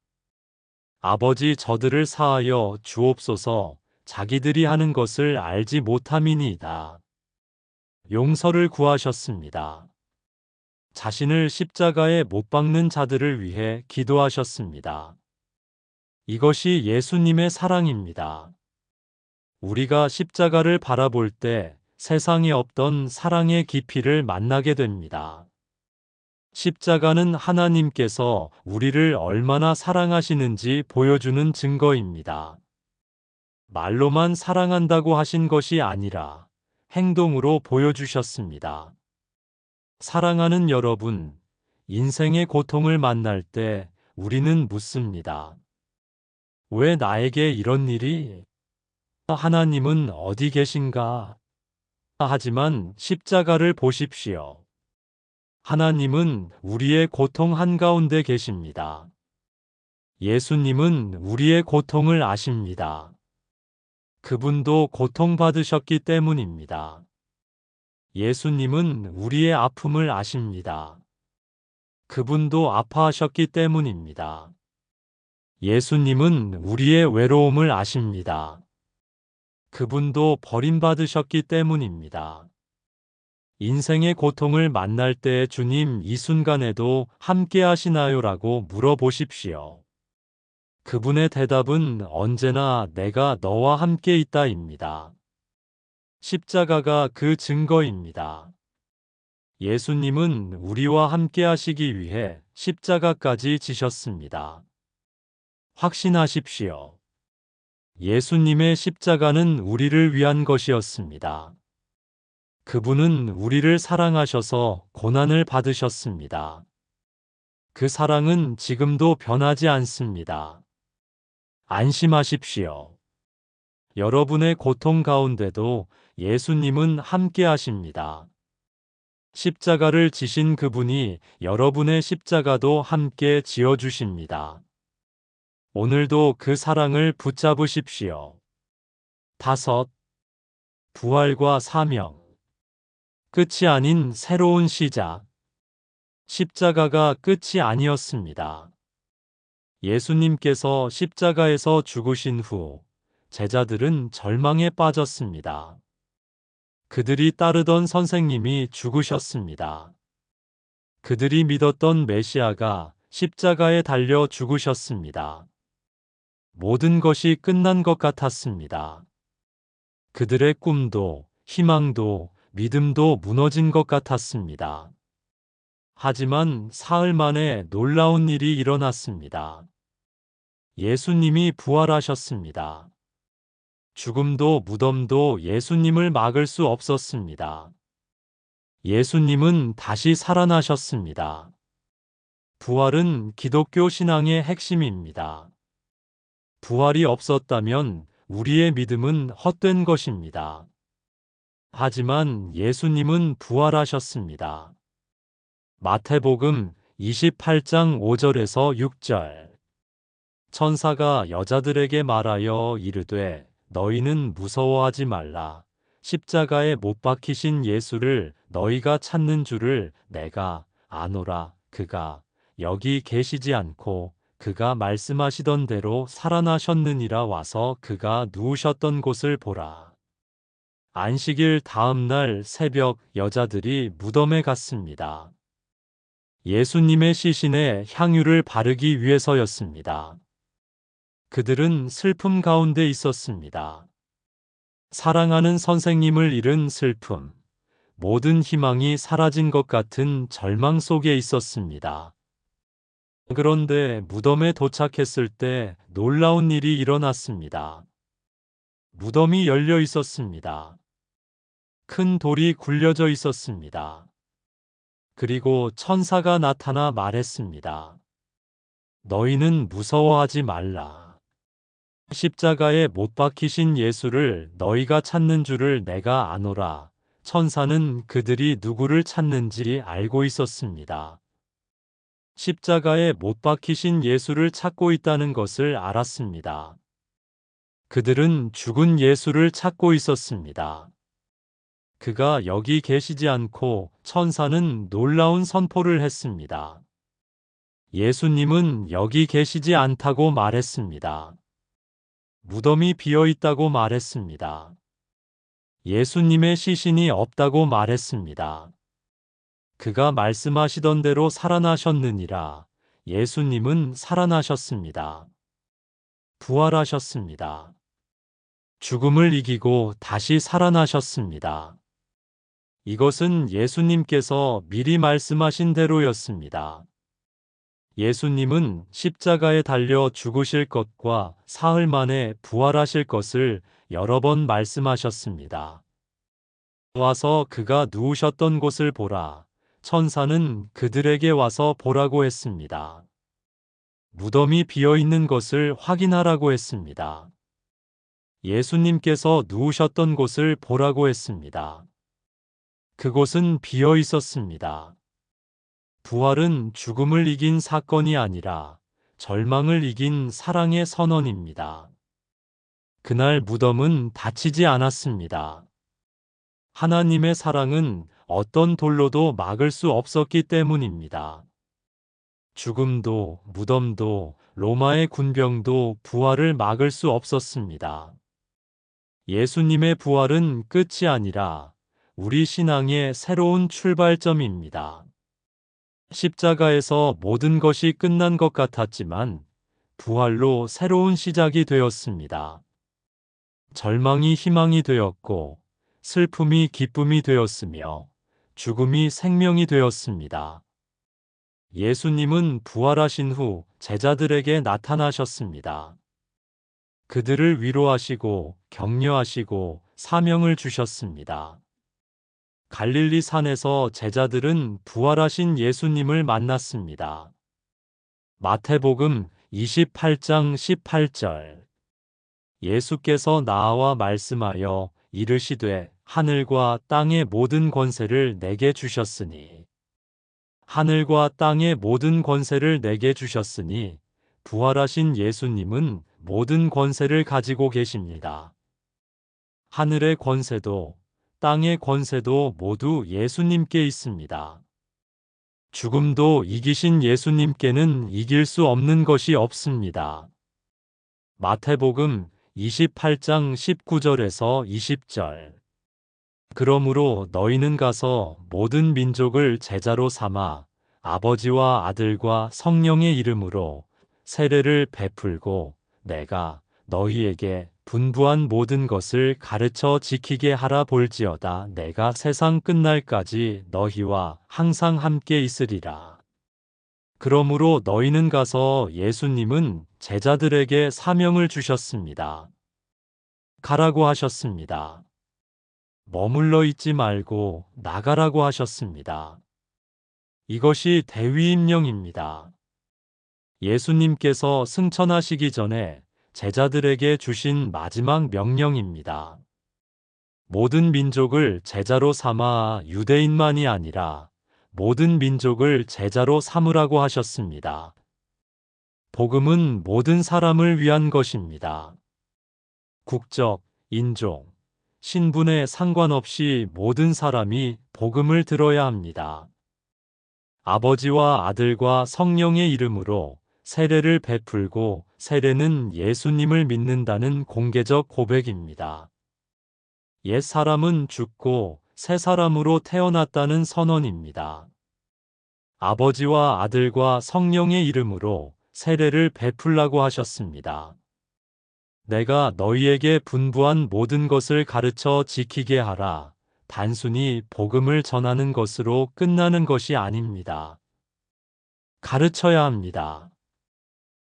아버지 저들을 사하여 주옵소서. 자기들이 하는 것을 알지 못함이니이다. 용서를 구하셨습니다. 자신을 십자가에 못 박는 자들을 위해 기도하셨습니다. 이것이 예수님의 사랑입니다. 우리가 십자가를 바라볼 때 세상에 없던 사랑의 깊이를 만나게 됩니다. 십자가는 하나님께서 우리를 얼마나 사랑하시는지 보여주는 증거입니다. 말로만 사랑한다고 하신 것이 아니라 행동으로 보여주셨습니다. 사랑하는 여러분, 인생의 고통을 만날 때 우리는 묻습니다. 왜 나에게 이런 일이? 하나님은 어디 계신가? 하지만 십자가를 보십시오. 하나님은 우리의 고통 한가운데 계십니다. 예수님은 우리의 고통을 아십니다. 그분도 고통받으셨기 때문입니다. 예수님은 우리의 아픔을 아십니다. 그분도 아파하셨기 때문입니다. 예수님은 우리의 외로움을 아십니다. 그분도 버림받으셨기 때문입니다. 인생의 고통을 만날 때 주님 이 순간에도 함께 하시나요? 라고 물어보십시오. 그분의 대답은 언제나 내가 너와 함께 있다입니다. 십자가가 그 증거입니다. 예수님은 우리와 함께 하시기 위해 십자가까지 지셨습니다. 확신하십시오. 예수님의 십자가는 우리를 위한 것이었습니다. 그분은 우리를 사랑하셔서 고난을 받으셨습니다. 그 사랑은 지금도 변하지 않습니다. 안심하십시오. 여러분의 고통 가운데도 예수님은 함께 하십니다. 십자가를 지신 그분이 여러분의 십자가도 함께 지어주십니다. 오늘도 그 사랑을 붙잡으십시오. 5. 부활과 사명. 끝이 아닌 새로운 시작. 십자가가 끝이 아니었습니다. 예수님께서 십자가에서 죽으신 후 제자들은 절망에 빠졌습니다. 그들이 따르던 선생님이 죽으셨습니다. 그들이 믿었던 메시아가 십자가에 달려 죽으셨습니다. 모든 것이 끝난 것 같았습니다. 그들의 꿈도, 희망도, 믿음도 무너진 것 같았습니다. 하지만 사흘 만에 놀라운 일이 일어났습니다. 예수님이 부활하셨습니다. 죽음도 무덤도 예수님을 막을 수 없었습니다. 예수님은 다시 살아나셨습니다. 부활은 기독교 신앙의 핵심입니다. 부활이 없었다면 우리의 믿음은 헛된 것입니다. 하지만 예수님은 부활하셨습니다. 마태복음 28장 5절에서 6절. 천사가 여자들에게 말하여 이르되 너희는 무서워하지 말라. 십자가에 못 박히신 예수를 너희가 찾는 줄을 내가 아노라. 그가 여기 계시지 않고 그가 말씀하시던 대로 살아나셨느니라. 와서 그가 누우셨던 곳을 보라. 안식일 다음 날 새벽 여자들이 무덤에 갔습니다. 예수님의 시신에 향유를 바르기 위해서였습니다. 그들은 슬픔 가운데 있었습니다. 사랑하는 선생님을 잃은 슬픔, 모든 희망이 사라진 것 같은 절망 속에 있었습니다. 그런데 무덤에 도착했을 때 놀라운 일이 일어났습니다. 무덤이 열려 있었습니다. 큰 돌이 굴려져 있었습니다. 그리고 천사가 나타나 말했습니다. 너희는 무서워하지 말라. 십자가에 못 박히신 예수를 너희가 찾는 줄을 내가 아노라. 천사는 그들이 누구를 찾는지 알고 있었습니다. 십자가에 못 박히신 예수를 찾고 있다는 것을 알았습니다. 그들은 죽은 예수를 찾고 있었습니다. 그가 여기 계시지 않고 천사는 놀라운 선포를 했습니다. 예수님은 여기 계시지 않다고 말했습니다. 무덤이 비어 있다고 말했습니다. 예수님의 시신이 없다고 말했습니다. 그가 말씀하시던 대로 살아나셨느니라. 예수님은 살아나셨습니다. 부활하셨습니다. 죽음을 이기고 다시 살아나셨습니다. 이것은 예수님께서 미리 말씀하신 대로였습니다. 예수님은 십자가에 달려 죽으실 것과 사흘 만에 부활하실 것을 여러 번 말씀하셨습니다. 와서 그가 누우셨던 곳을 보라. 천사는 그들에게 와서 보라고 했습니다. 무덤이 비어 있는 것을 확인하라고 했습니다. 예수님께서 누우셨던 곳을 보라고 했습니다. 그곳은 비어 있었습니다. 부활은 죽음을 이긴 사건이 아니라 절망을 이긴 사랑의 선언입니다. 그날 무덤은 닫히지 않았습니다. 하나님의 사랑은 어떤 돌로도 막을 수 없었기 때문입니다. 죽음도, 무덤도, 로마의 군병도 부활을 막을 수 없었습니다. 예수님의 부활은 끝이 아니라 우리 신앙의 새로운 출발점입니다. 십자가에서 모든 것이 끝난 것 같았지만 부활로 새로운 시작이 되었습니다. 절망이 희망이 되었고 슬픔이 기쁨이 되었으며 죽음이 생명이 되었습니다. 예수님은 부활하신 후 제자들에게 나타나셨습니다. 그들을 위로하시고 격려하시고 사명을 주셨습니다. 갈릴리 산에서 제자들은 부활하신 예수님을 만났습니다. 마태복음 28장 18절. 예수께서 나와 말씀하여 이르시되 하늘과 땅의 모든 권세를 내게 주셨으니 하늘과 땅의 모든 권세를 내게 주셨으니 부활하신 예수님은 모든 권세를 가지고 계십니다. 하늘의 권세도 땅의 권세도 모두 예수님께 있습니다. 죽음도 이기신 예수님께는 이길 수 없는 것이 없습니다. 마태복음 28장 19절에서 20절. 그러므로 너희는 가서 모든 민족을 제자로 삼아 아버지와 아들과 성령의 이름으로 세례를 베풀고 내가 너희에게 분부한 모든 것을 가르쳐 지키게 하라 볼지어다. 내가 세상 끝날까지 너희와 항상 함께 있으리라. 그러므로 너희는 가서 예수님은 제자들에게 사명을 주셨습니다. 가라고 하셨습니다. 머물러 있지 말고 나가라고 하셨습니다. 이것이 대위임령입니다. 예수님께서 승천하시기 전에 제자들에게 주신 마지막 명령입니다. 모든 민족을 제자로 삼아 유대인만이 아니라 모든 민족을 제자로 삼으라고 하셨습니다. 복음은 모든 사람을 위한 것입니다. 국적, 인종, 신분에 상관없이 모든 사람이 복음을 들어야 합니다. 아버지와 아들과 성령의 이름으로 세례를 베풀고 세례는 예수님을 믿는다는 공개적 고백입니다. 옛 사람은 죽고 새 사람으로 태어났다는 선언입니다. 아버지와 아들과 성령의 이름으로 세례를 베풀라고 하셨습니다. 내가 너희에게 분부한 모든 것을 가르쳐 지키게 하라. 단순히 복음을 전하는 것으로 끝나는 것이 아닙니다. 가르쳐야 합니다.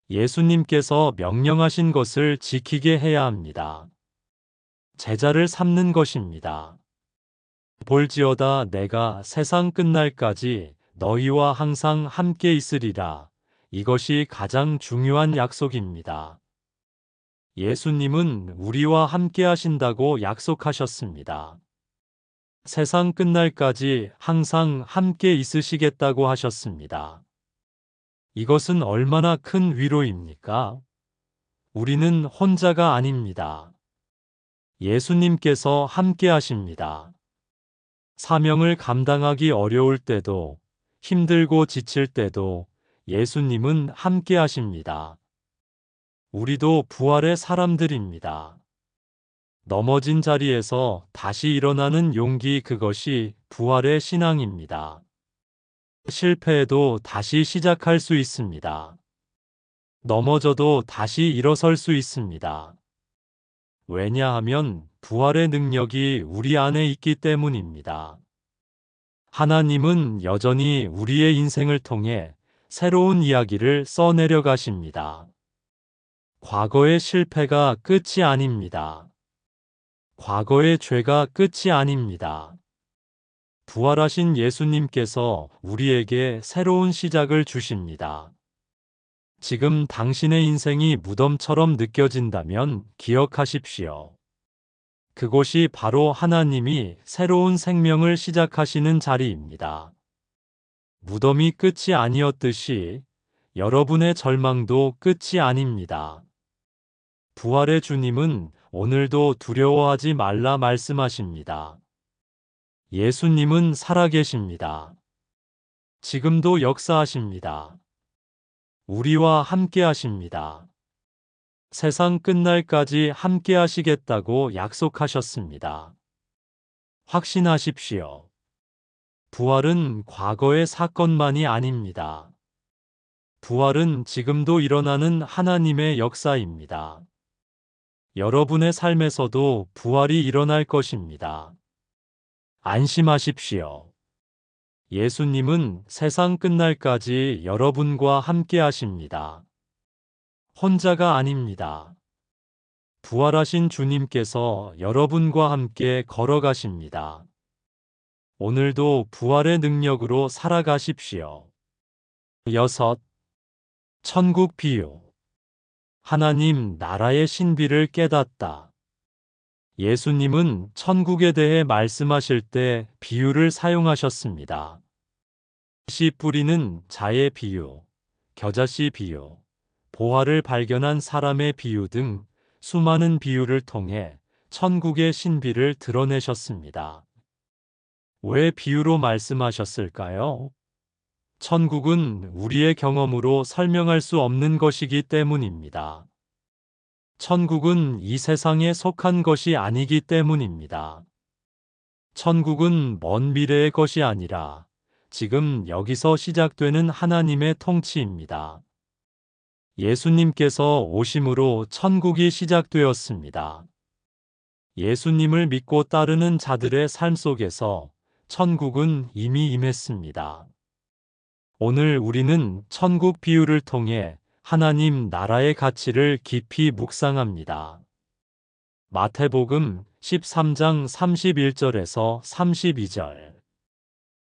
예수님께서 명령하신 것을 지키게 해야 합니다. 제자를 삼는 것입니다. 볼지어다 내가 세상 끝날까지 너희와 항상 함께 있으리라. 이것이 가장 중요한 약속입니다. 예수님은 우리와 함께 하신다고 약속하셨습니다. 세상 끝날까지 항상 함께 있으시겠다고 하셨습니다. 이것은 얼마나 큰 위로입니까? 우리는 혼자가 아닙니다. 예수님께서 함께 하십니다. 사명을 감당하기 어려울 때도, 힘들고 지칠 때도 예수님은 함께 하십니다. 우리도 부활의 사람들입니다. 넘어진 자리에서 다시 일어나는 용기, 그것이 부활의 신앙입니다. 실패해도 다시 시작할 수 있습니다. 넘어져도 다시 일어설 수 있습니다. 왜냐하면 부활의 능력이 우리 안에 있기 때문입니다. 하나님은 여전히 우리의 인생을 통해 새로운 이야기를 써내려 가십니다. 과거의 실패가 끝이 아닙니다. 과거의 죄가 끝이 아닙니다. 부활하신 예수님께서 우리에게 새로운 시작을 주십니다. 지금 당신의 인생이 무덤처럼 느껴진다면 기억하십시오. 그곳이 바로 하나님이 새로운 생명을 시작하시는 자리입니다. 무덤이 끝이 아니었듯이 여러분의 절망도 끝이 아닙니다. 부활의 주님은 오늘도 두려워하지 말라 말씀하십니다. 예수님은 살아계십니다. 지금도 역사하십니다. 우리와 함께 하십니다. 세상 끝날까지 함께 하시겠다고 약속하셨습니다. 확신하십시오. 부활은 과거의 사건만이 아닙니다. 부활은 지금도 일어나는 하나님의 역사입니다. 여러분의 삶에서도 부활이 일어날 것입니다. 안심하십시오. 예수님은 세상 끝날까지 여러분과 함께 하십니다. 혼자가 아닙니다. 부활하신 주님께서 여러분과 함께 걸어가십니다. 오늘도 부활의 능력으로 살아가십시오. 6. 천국 비유. 하나님 나라의 신비를 깨닫다. 예수님은 천국에 대해 말씀하실 때 비유를 사용하셨습니다. 씨 뿌리는 자의 비유, 겨자씨 비유, 보화를 발견한 사람의 비유 등 수많은 비유를 통해 천국의 신비를 드러내셨습니다. 왜 비유로 말씀하셨을까요? 천국은 우리의 경험으로 설명할 수 없는 것이기 때문입니다. 천국은 이 세상에 속한 것이 아니기 때문입니다. 천국은 먼 미래의 것이 아니라 지금 여기서 시작되는 하나님의 통치입니다. 예수님께서 오심으로 천국이 시작되었습니다. 예수님을 믿고 따르는 자들의 삶 속에서 천국은 이미 임했습니다. 오늘 우리는 천국 비유를 통해 하나님 나라의 가치를 깊이 묵상합니다. 마태복음 13장 31절에서 32절.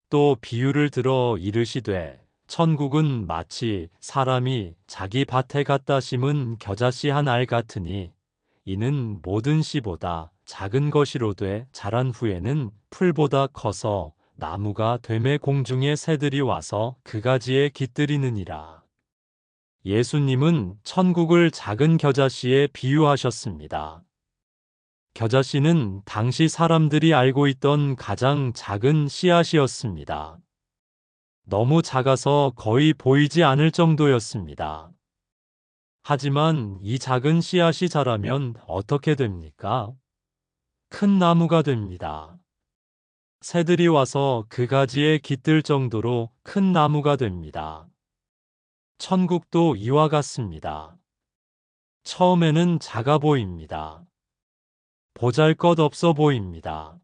또 비유를 들어 이르시되 천국은 마치 사람이 자기 밭에 갖다 심은 겨자씨 한 알 같으니 이는 모든 씨보다 작은 것이로되 자란 후에는 풀보다 커서 나무가 되매 공중의 새들이 와서 그 가지에 깃들이느니라. 예수님은 천국을 작은 겨자씨에 비유하셨습니다. 겨자씨는 당시 사람들이 알고 있던 가장 작은 씨앗이었습니다. 너무 작아서 거의 보이지 않을 정도였습니다. 하지만 이 작은 씨앗이 자라면 어떻게 됩니까? 큰 나무가 됩니다. 새들이 와서 그 가지에 깃들 정도로 큰 나무가 됩니다. 천국도 이와 같습니다. 처음에는 작아 보입니다. 보잘것없어 보입니다.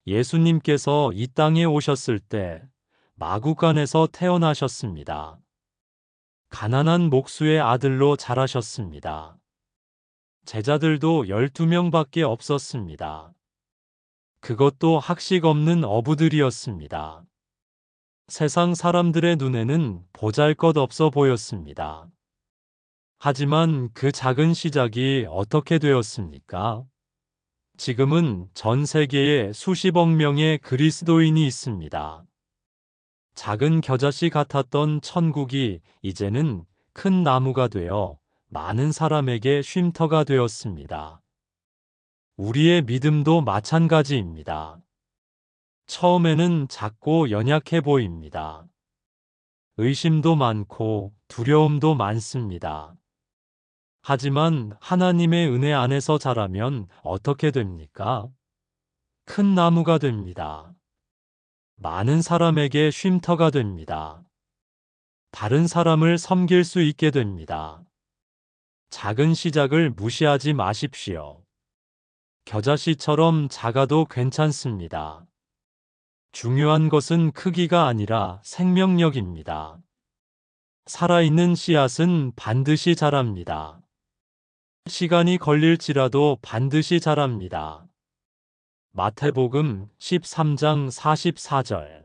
예수님께서 이 땅에 오셨을 때 마구간에서 태어나셨습니다. 가난한 목수의 아들로 자라셨습니다. 제자들도 12명밖에 없었습니다. 그것도 학식 없는 어부들이었습니다. 세상 사람들의 눈에는 보잘것없어 보였습니다. 하지만 그 작은 시작이 어떻게 되었습니까? 지금은 전 세계에 수십억 명의 그리스도인이 있습니다. 작은 겨자씨 같았던 천국이 이제는 큰 나무가 되어 많은 사람에게 쉼터가 되었습니다. 우리의 믿음도 마찬가지입니다. 처음에는 작고 연약해 보입니다. 의심도 많고 두려움도 많습니다. 하지만 하나님의 은혜 안에서 자라면 어떻게 됩니까? 큰 나무가 됩니다. 많은 사람에게 쉼터가 됩니다. 다른 사람을 섬길 수 있게 됩니다. 작은 시작을 무시하지 마십시오. 겨자씨처럼 작아도 괜찮습니다. 중요한 것은 크기가 아니라 생명력입니다. 살아있는 씨앗은 반드시 자랍니다. 시간이 걸릴지라도 반드시 자랍니다. 마태복음 13장 44절.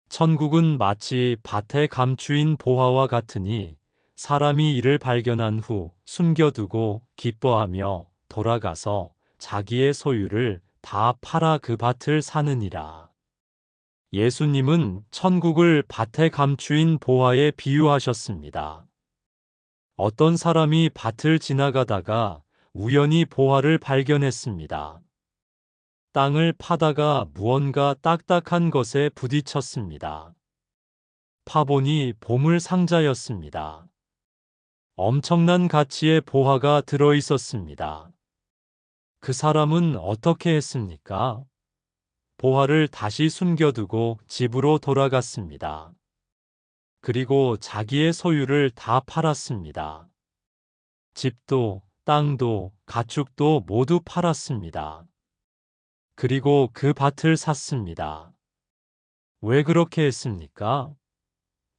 천국은 마치 밭에 감추인 보화와 같으니 사람이 이를 발견한 후 숨겨두고 기뻐하며 돌아가서 자기의 소유를 다 팔아 그 밭을 사느니라. 예수님은 천국을 밭에 감추인 보화에 비유하셨습니다. 어떤 사람이 밭을 지나가다가 우연히 보화를 발견했습니다. 땅을 파다가 무언가 딱딱한 것에 부딪혔습니다. 파보니 보물 상자였습니다. 엄청난 가치의 보화가 들어 있었습니다. 그 사람은 어떻게 했습니까? 보화를 다시 숨겨두고 집으로 돌아갔습니다. 그리고 자기의 소유를 다 팔았습니다. 집도, 땅도, 가축도 모두 팔았습니다. 그리고 그 밭을 샀습니다. 왜 그렇게 했습니까?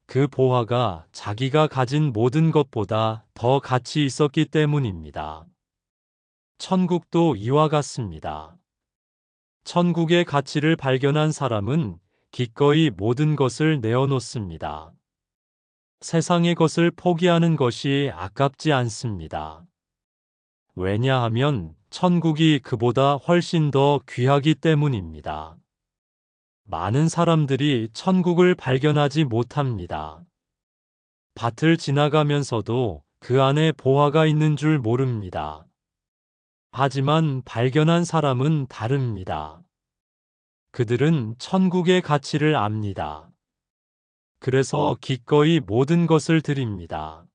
그 보화가 자기가 가진 모든 것보다 더 가치 있었기 때문입니다. 천국도 이와 같습니다. 천국의 가치를 발견한 사람은 기꺼이 모든 것을 내어놓습니다. 세상의 것을 포기하는 것이 아깝지 않습니다. 왜냐하면 천국이 그보다 훨씬 더 귀하기 때문입니다. 많은 사람들이 천국을 발견하지 못합니다. 밭을 지나가면서도 그 안에 보화가 있는 줄 모릅니다. 하지만 발견한 사람은 다릅니다. 그들은 천국의 가치를 압니다. 그래서 기꺼이 모든 것을 드립니다.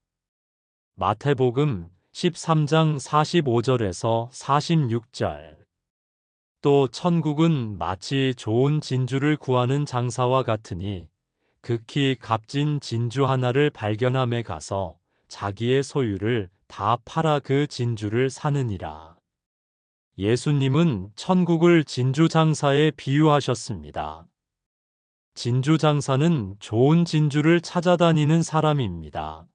마태복음 13장 45절에서 46절. 또 천국은 마치 좋은 진주를 구하는 장사와 같으니 극히 값진 진주 하나를 발견함에 가서 자기의 소유를 다 팔아 그 진주를 사느니라. 예수님은 천국을 진주 장사에 비유하셨습니다. 진주 장사는 좋은 진주를 찾아다니는 사람입니다.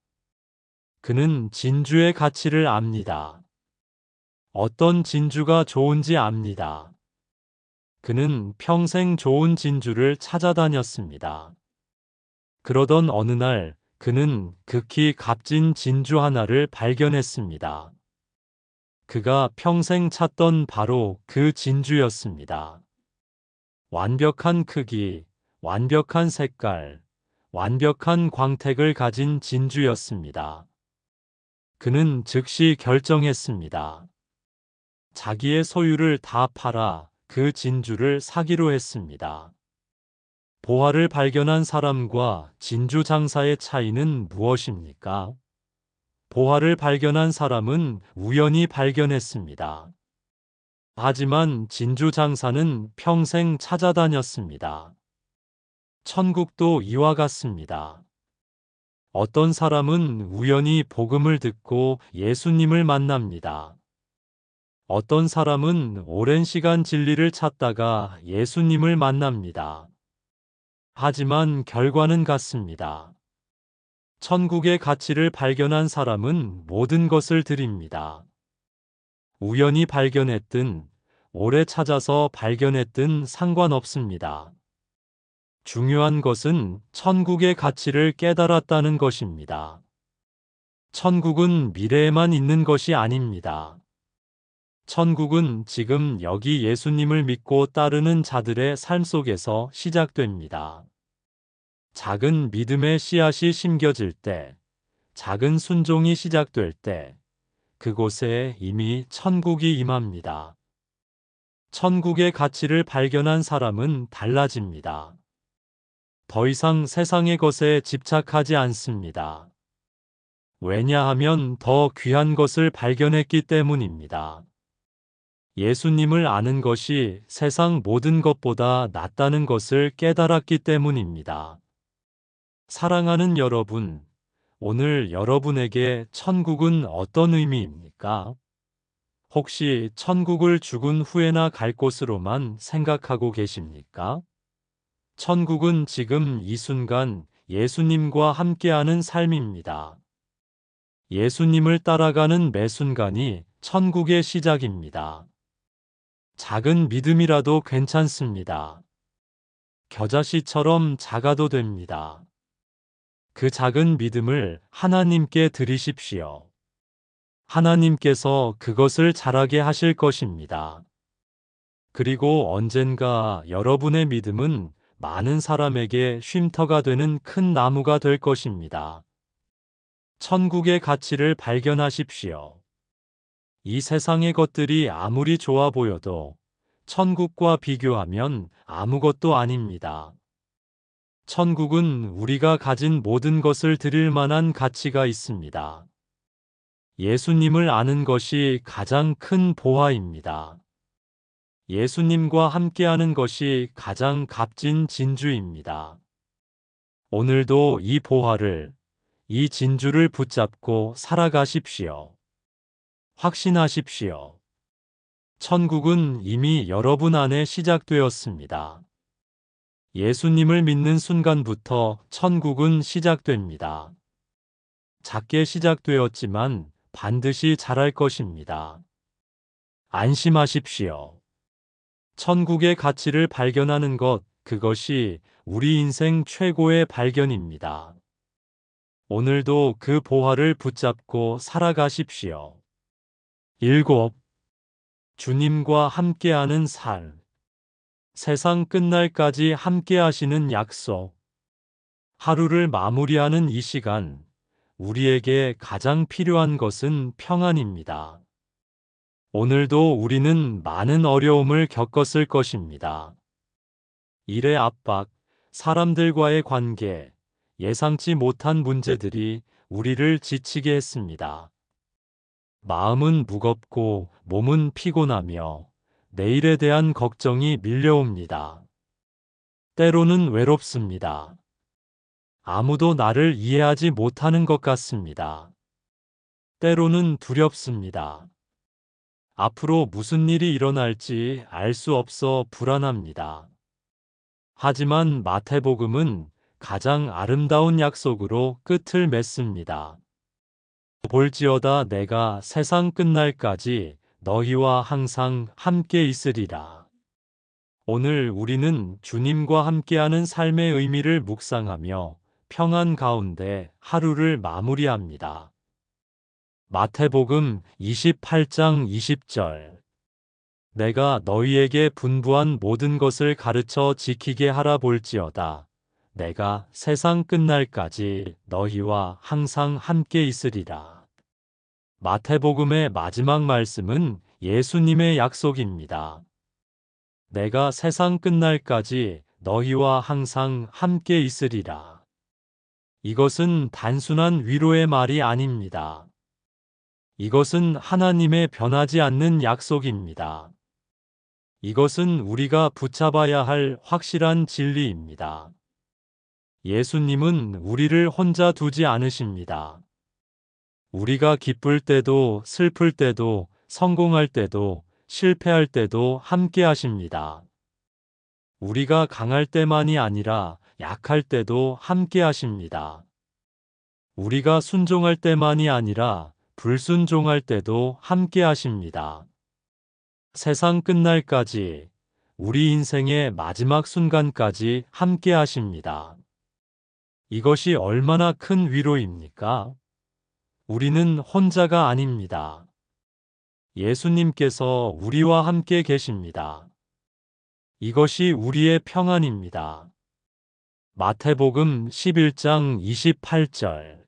그는 진주의 가치를 압니다. 어떤 진주가 좋은지 압니다. 그는 평생 좋은 진주를 찾아다녔습니다. 그러던 어느 날 그는 극히 값진 진주 하나를 발견했습니다. 그가 평생 찾던 바로 그 진주였습니다. 완벽한 크기, 완벽한 색깔, 완벽한 광택을 가진 진주였습니다. 그는 즉시 결정했습니다. 자기의 소유를 다 팔아 그 진주를 사기로 했습니다. 보화를 발견한 사람과 진주 장사의 차이는 무엇입니까? 보화를 발견한 사람은 우연히 발견했습니다. 하지만 진주 장사는 평생 찾아다녔습니다. 천국도 이와 같습니다. 어떤 사람은 우연히 복음을 듣고 예수님을 만납니다. 어떤 사람은 오랜 시간 진리를 찾다가 예수님을 만납니다. 하지만 결과는 같습니다. 천국의 가치를 발견한 사람은 모든 것을 드립니다. 우연히 발견했든, 오래 찾아서 발견했든 상관없습니다. 중요한 것은 천국의 가치를 깨달았다는 것입니다. 천국은 미래에만 있는 것이 아닙니다. 천국은 지금 여기 예수님을 믿고 따르는 자들의 삶 속에서 시작됩니다. 작은 믿음의 씨앗이 심겨질 때, 작은 순종이 시작될 때, 그곳에 이미 천국이 임합니다. 천국의 가치를 발견한 사람은 달라집니다. 더 이상 세상의 것에 집착하지 않습니다. 왜냐하면 더 귀한 것을 발견했기 때문입니다. 예수님을 아는 것이 세상 모든 것보다 낫다는 것을 깨달았기 때문입니다. 사랑하는 여러분, 오늘 여러분에게 천국은 어떤 의미입니까? 혹시 천국을 죽은 후에나 갈 곳으로만 생각하고 계십니까? 천국은 지금 이 순간 예수님과 함께하는 삶입니다. 예수님을 따라가는 매 순간이 천국의 시작입니다. 작은 믿음이라도 괜찮습니다. 겨자씨처럼 작아도 됩니다. 그 작은 믿음을 하나님께 드리십시오. 하나님께서 그것을 자라게 하실 것입니다. 그리고 언젠가 여러분의 믿음은 많은 사람에게 쉼터가 되는 큰 나무가 될 것입니다. 천국의 가치를 발견하십시오. 이 세상의 것들이 아무리 좋아 보여도 천국과 비교하면 아무것도 아닙니다. 천국은 우리가 가진 모든 것을 드릴 만한 가치가 있습니다. 예수님을 아는 것이 가장 큰 보화입니다. 예수님과 함께하는 것이 가장 값진 진주입니다. 오늘도 이 보화를, 이 진주를 붙잡고 살아가십시오. 확신하십시오. 천국은 이미 여러분 안에 시작되었습니다. 예수님을 믿는 순간부터 천국은 시작됩니다. 작게 시작되었지만 반드시 자랄 것입니다. 안심하십시오. 천국의 가치를 발견하는 것, 그것이 우리 인생 최고의 발견입니다. 오늘도 그 보화를 붙잡고 살아가십시오. 7. 주님과 함께하는 삶. 세상 끝날까지 함께하시는 약속. 하루를 마무리하는 이 시간, 우리에게 가장 필요한 것은 평안입니다. 오늘도 우리는 많은 어려움을 겪었을 것입니다. 일의 압박, 사람들과의 관계, 예상치 못한 문제들이 우리를 지치게 했습니다. 마음은 무겁고 몸은 피곤하며 내일에 대한 걱정이 밀려옵니다. 때로는 외롭습니다. 아무도 나를 이해하지 못하는 것 같습니다. 때로는 두렵습니다. 앞으로 무슨 일이 일어날지 알 수 없어 불안합니다. 하지만 마태복음은 가장 아름다운 약속으로 끝을 맺습니다. 볼지어다 내가 세상 끝날까지 너희와 항상 함께 있으리라. 오늘 우리는 주님과 함께하는 삶의 의미를 묵상하며 평안 가운데 하루를 마무리합니다. 마태복음 28장 20절. 내가 너희에게 분부한 모든 것을 가르쳐 지키게 하라 볼지어다. 내가 세상 끝날까지 너희와 항상 함께 있으리라. 마태복음의 마지막 말씀은 예수님의 약속입니다. 내가 세상 끝날까지 너희와 항상 함께 있으리라. 이것은 단순한 위로의 말이 아닙니다. 이것은 하나님의 변하지 않는 약속입니다. 이것은 우리가 붙잡아야 할 확실한 진리입니다. 예수님은 우리를 혼자 두지 않으십니다. 우리가 기쁠 때도 슬플 때도 성공할 때도 실패할 때도 함께 하십니다. 우리가 강할 때만이 아니라 약할 때도 함께 하십니다. 우리가 순종할 때만이 아니라 불순종할 때도 함께 하십니다. 세상 끝날까지, 우리 인생의 마지막 순간까지 함께 하십니다. 이것이 얼마나 큰 위로입니까? 우리는 혼자가 아닙니다. 예수님께서 우리와 함께 계십니다. 이것이 우리의 평안입니다. 마태복음 11장 28절.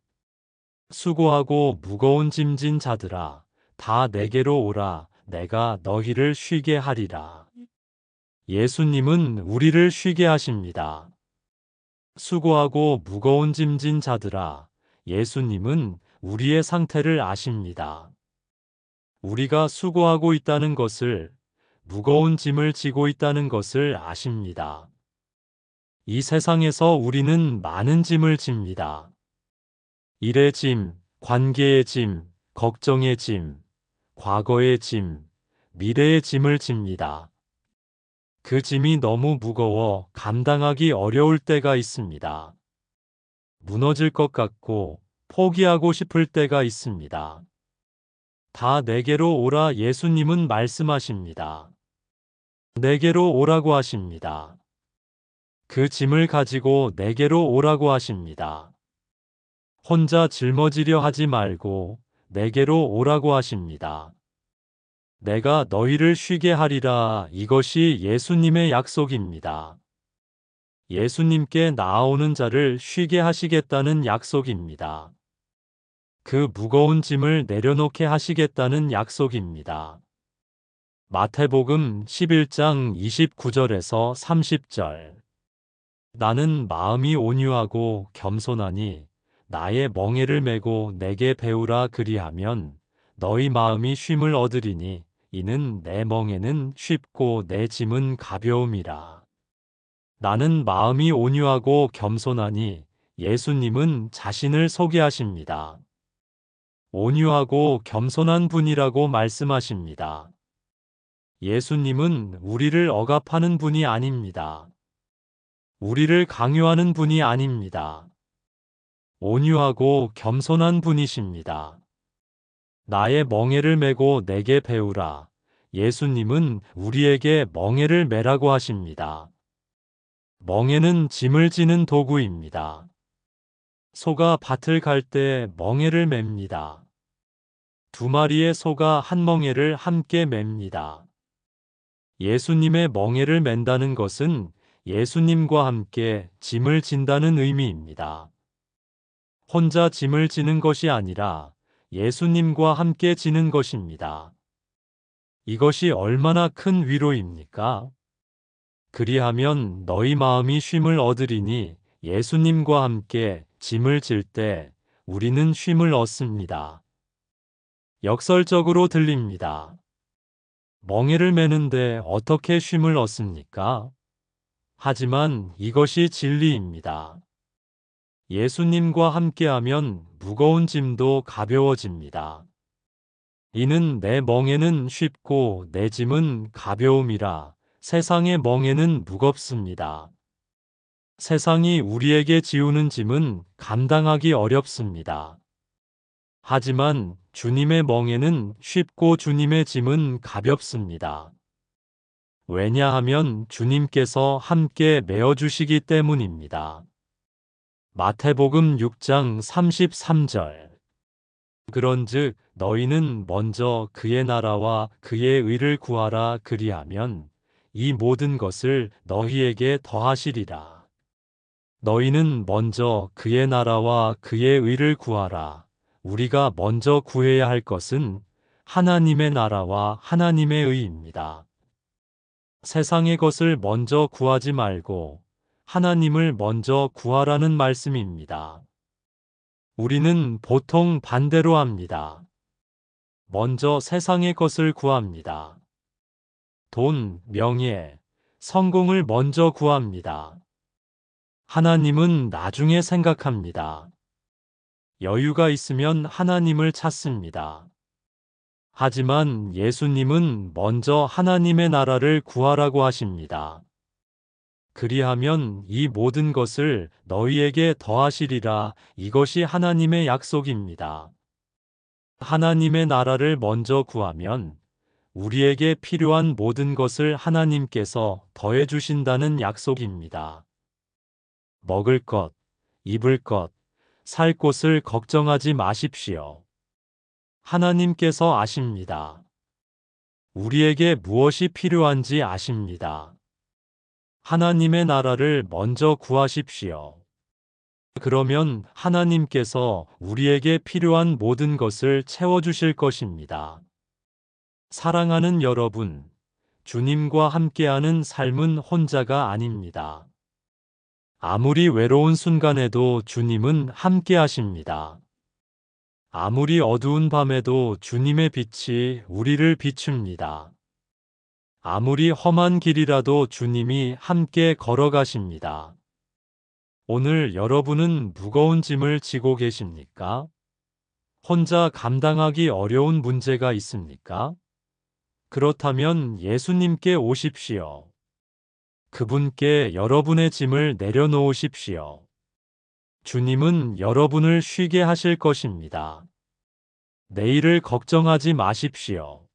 수고하고 무거운 짐진 자들아, 다 내게로 오라. 내가 너희를 쉬게 하리라. 예수님은 우리를 쉬게 하십니다. 수고하고 무거운 짐진 자들아, 예수님은 우리의 상태를 아십니다. 우리가 수고하고 있다는 것을, 무거운 짐을 지고 있다는 것을 아십니다. 이 세상에서 우리는 많은 짐을 집니다. 일의 짐, 관계의 짐, 걱정의 짐, 과거의 짐, 미래의 짐을 집니다. 그 짐이 너무 무거워 감당하기 어려울 때가 있습니다. 무너질 것 같고 포기하고 싶을 때가 있습니다. 다 내게로 오라 예수님은 말씀하십니다. 내게로 오라고 하십니다. 그 짐을 가지고 내게로 오라고 하십니다. 혼자 짊어지려 하지 말고 내게로 오라고 하십니다. 내가 너희를 쉬게 하리라. 이것이 예수님의 약속입니다. 예수님께 나아오는 자를 쉬게 하시겠다는 약속입니다. 그 무거운 짐을 내려놓게 하시겠다는 약속입니다. 마태복음 11장 29절에서 30절. 나는 마음이 온유하고 겸손하니 나의 멍에를 메고 내게 배우라. 그리하면 너희 마음이 쉼을 얻으리니 이는 내 멍에는 쉽고 내 짐은 가벼움이라. 나는 마음이 온유하고 겸손하니 예수님은 자신을 소개하십니다. 온유하고 겸손한 분이라고 말씀하십니다. 예수님은 우리를 억압하는 분이 아닙니다. 우리를 강요하는 분이 아닙니다. 온유하고 겸손한 분이십니다. 나의 멍에를 메고 내게 배우라. 예수님은 우리에게 멍에를 메라고 하십니다. 멍에는 짐을 지는 도구입니다. 소가 밭을 갈 때 멍에를 맵니다. 두 마리의 소가 한 멍에를 함께 맵니다. 예수님의 멍에를 맨다는 것은 예수님과 함께 짐을 진다는 의미입니다. 혼자 짐을 지는 것이 아니라 예수님과 함께 지는 것입니다. 이것이 얼마나 큰 위로입니까? 그리하면 너희 마음이 쉼을 얻으리니 예수님과 함께 짐을 질 때 우리는 쉼을 얻습니다. 역설적으로 들립니다. 멍에를 메는데 어떻게 쉼을 얻습니까? 하지만 이것이 진리입니다. 예수님과 함께하면 무거운 짐도 가벼워집니다. 이는 내 멍에는 쉽고 내 짐은 가벼움이라. 세상의 멍에는 무겁습니다. 세상이 우리에게 지우는 짐은 감당하기 어렵습니다. 하지만 주님의 멍에는 쉽고 주님의 짐은 가볍습니다. 왜냐하면 주님께서 함께 메어주시기 때문입니다. 마태복음 6장 33절. 그런즉 너희는 먼저 그의 나라와 그의 의를 구하라. 그리하면 이 모든 것을 너희에게 더하시리라. 너희는 먼저 그의 나라와 그의 의를 구하라. 우리가 먼저 구해야 할 것은 하나님의 나라와 하나님의 의입니다. 세상의 것을 먼저 구하지 말고 하나님을 먼저 구하라는 말씀입니다. 우리는 보통 반대로 합니다. 먼저 세상의 것을 구합니다. 돈, 명예, 성공을 먼저 구합니다. 하나님은 나중에 생각합니다. 여유가 있으면 하나님을 찾습니다. 하지만 예수님은 먼저 하나님의 나라를 구하라고 하십니다. 그리하면 이 모든 것을 너희에게 더하시리라. 이것이 하나님의 약속입니다. 하나님의 나라를 먼저 구하면 우리에게 필요한 모든 것을 하나님께서 더해 주신다는 약속입니다. 먹을 것, 입을 것, 살 곳을 걱정하지 마십시오. 하나님께서 아십니다. 우리에게 무엇이 필요한지 아십니다. 하나님의 나라를 먼저 구하십시오. 그러면 하나님께서 우리에게 필요한 모든 것을 채워주실 것입니다. 사랑하는 여러분, 주님과 함께하는 삶은 혼자가 아닙니다. 아무리 외로운 순간에도 주님은 함께 하십니다. 아무리 어두운 밤에도 주님의 빛이 우리를 비춥니다. 아무리 험한 길이라도 주님이 함께 걸어가십니다. 오늘 여러분은 무거운 짐을 지고 계십니까? 혼자 감당하기 어려운 문제가 있습니까? 그렇다면 예수님께 오십시오. 그분께 여러분의 짐을 내려놓으십시오. 주님은 여러분을 쉬게 하실 것입니다. 내일을 걱정하지 마십시오.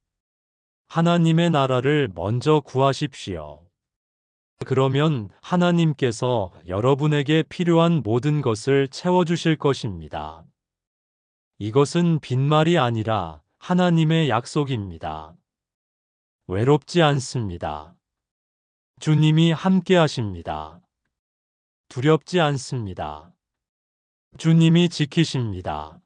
하나님의 나라를 먼저 구하십시오. 그러면 하나님께서 여러분에게 필요한 모든 것을 채워주실 것입니다. 이것은 빈말이 아니라 하나님의 약속입니다. 외롭지 않습니다. 주님이 함께 하십니다. 두렵지 않습니다. 주님이 지키십니다.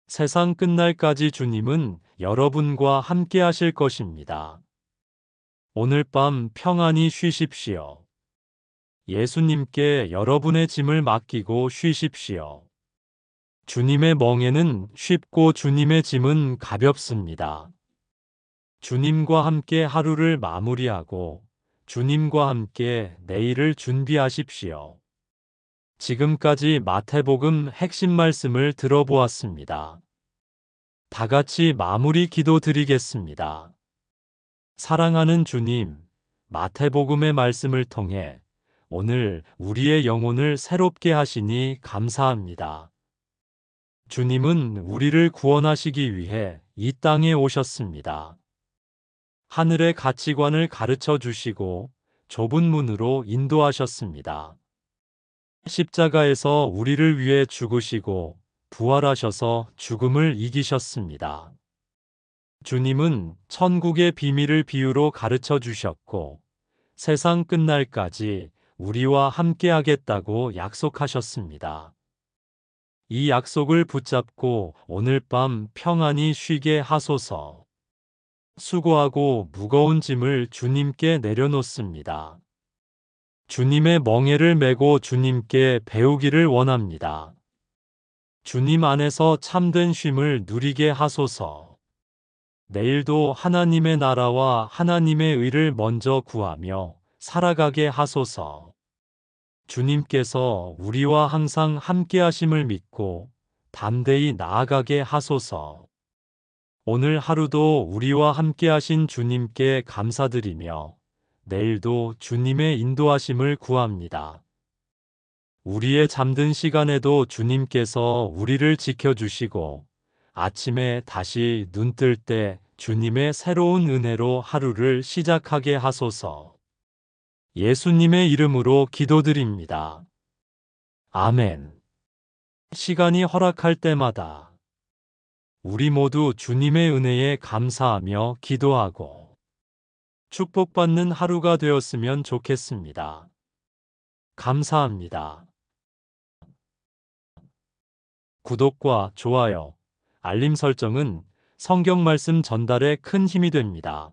세상 끝날까지 주님은 여러분과 함께 하실 것입니다. 오늘 밤 평안히 쉬십시오. 예수님께 여러분의 짐을 맡기고 쉬십시오. 주님의 멍에는 쉽고 주님의 짐은 가볍습니다. 주님과 함께 하루를 마무리하고 주님과 함께 내일을 준비하십시오. 지금까지 마태복음 핵심 말씀을 들어보았습니다. 다 같이 마무리 기도 드리겠습니다. 사랑하는 주님, 마태복음의 말씀을 통해 오늘 우리의 영혼을 새롭게 하시니 감사합니다. 주님은 우리를 구원하시기 위해 이 땅에 오셨습니다. 하늘의 가치관을 가르쳐 주시고 좁은 문으로 인도하셨습니다. 십자가에서 우리를 위해 죽으시고 부활하셔서 죽음을 이기셨습니다. 주님은 천국의 비밀을 비유로 가르쳐 주셨고 세상 끝날까지 우리와 함께 하겠다고 약속하셨습니다. 이 약속을 붙잡고 오늘 밤 평안히 쉬게 하소서. 수고하고 무거운 짐을 주님께 내려놓습니다. 주님의 멍에를 메고 주님께 배우기를 원합니다. 주님 안에서 참된 쉼을 누리게 하소서. 내일도 하나님의 나라와 하나님의 의를 먼저 구하며 살아가게 하소서. 주님께서 우리와 항상 함께 하심을 믿고 담대히 나아가게 하소서. 오늘 하루도 우리와 함께 하신 주님께 감사드리며 내일도 주님의 인도하심을 구합니다. 우리의 잠든 시간에도 주님께서 우리를 지켜주시고 아침에 다시 눈 뜰 때 주님의 새로운 은혜로 하루를 시작하게 하소서. 예수님의 이름으로 기도드립니다. 아멘. 시간이 허락할 때마다 우리 모두 주님의 은혜에 감사하며 기도하고 축복받는 하루가 되었으면 좋겠습니다. 감사합니다. 구독과 좋아요, 알림 설정은 성경 말씀 전달에 큰 힘이 됩니다.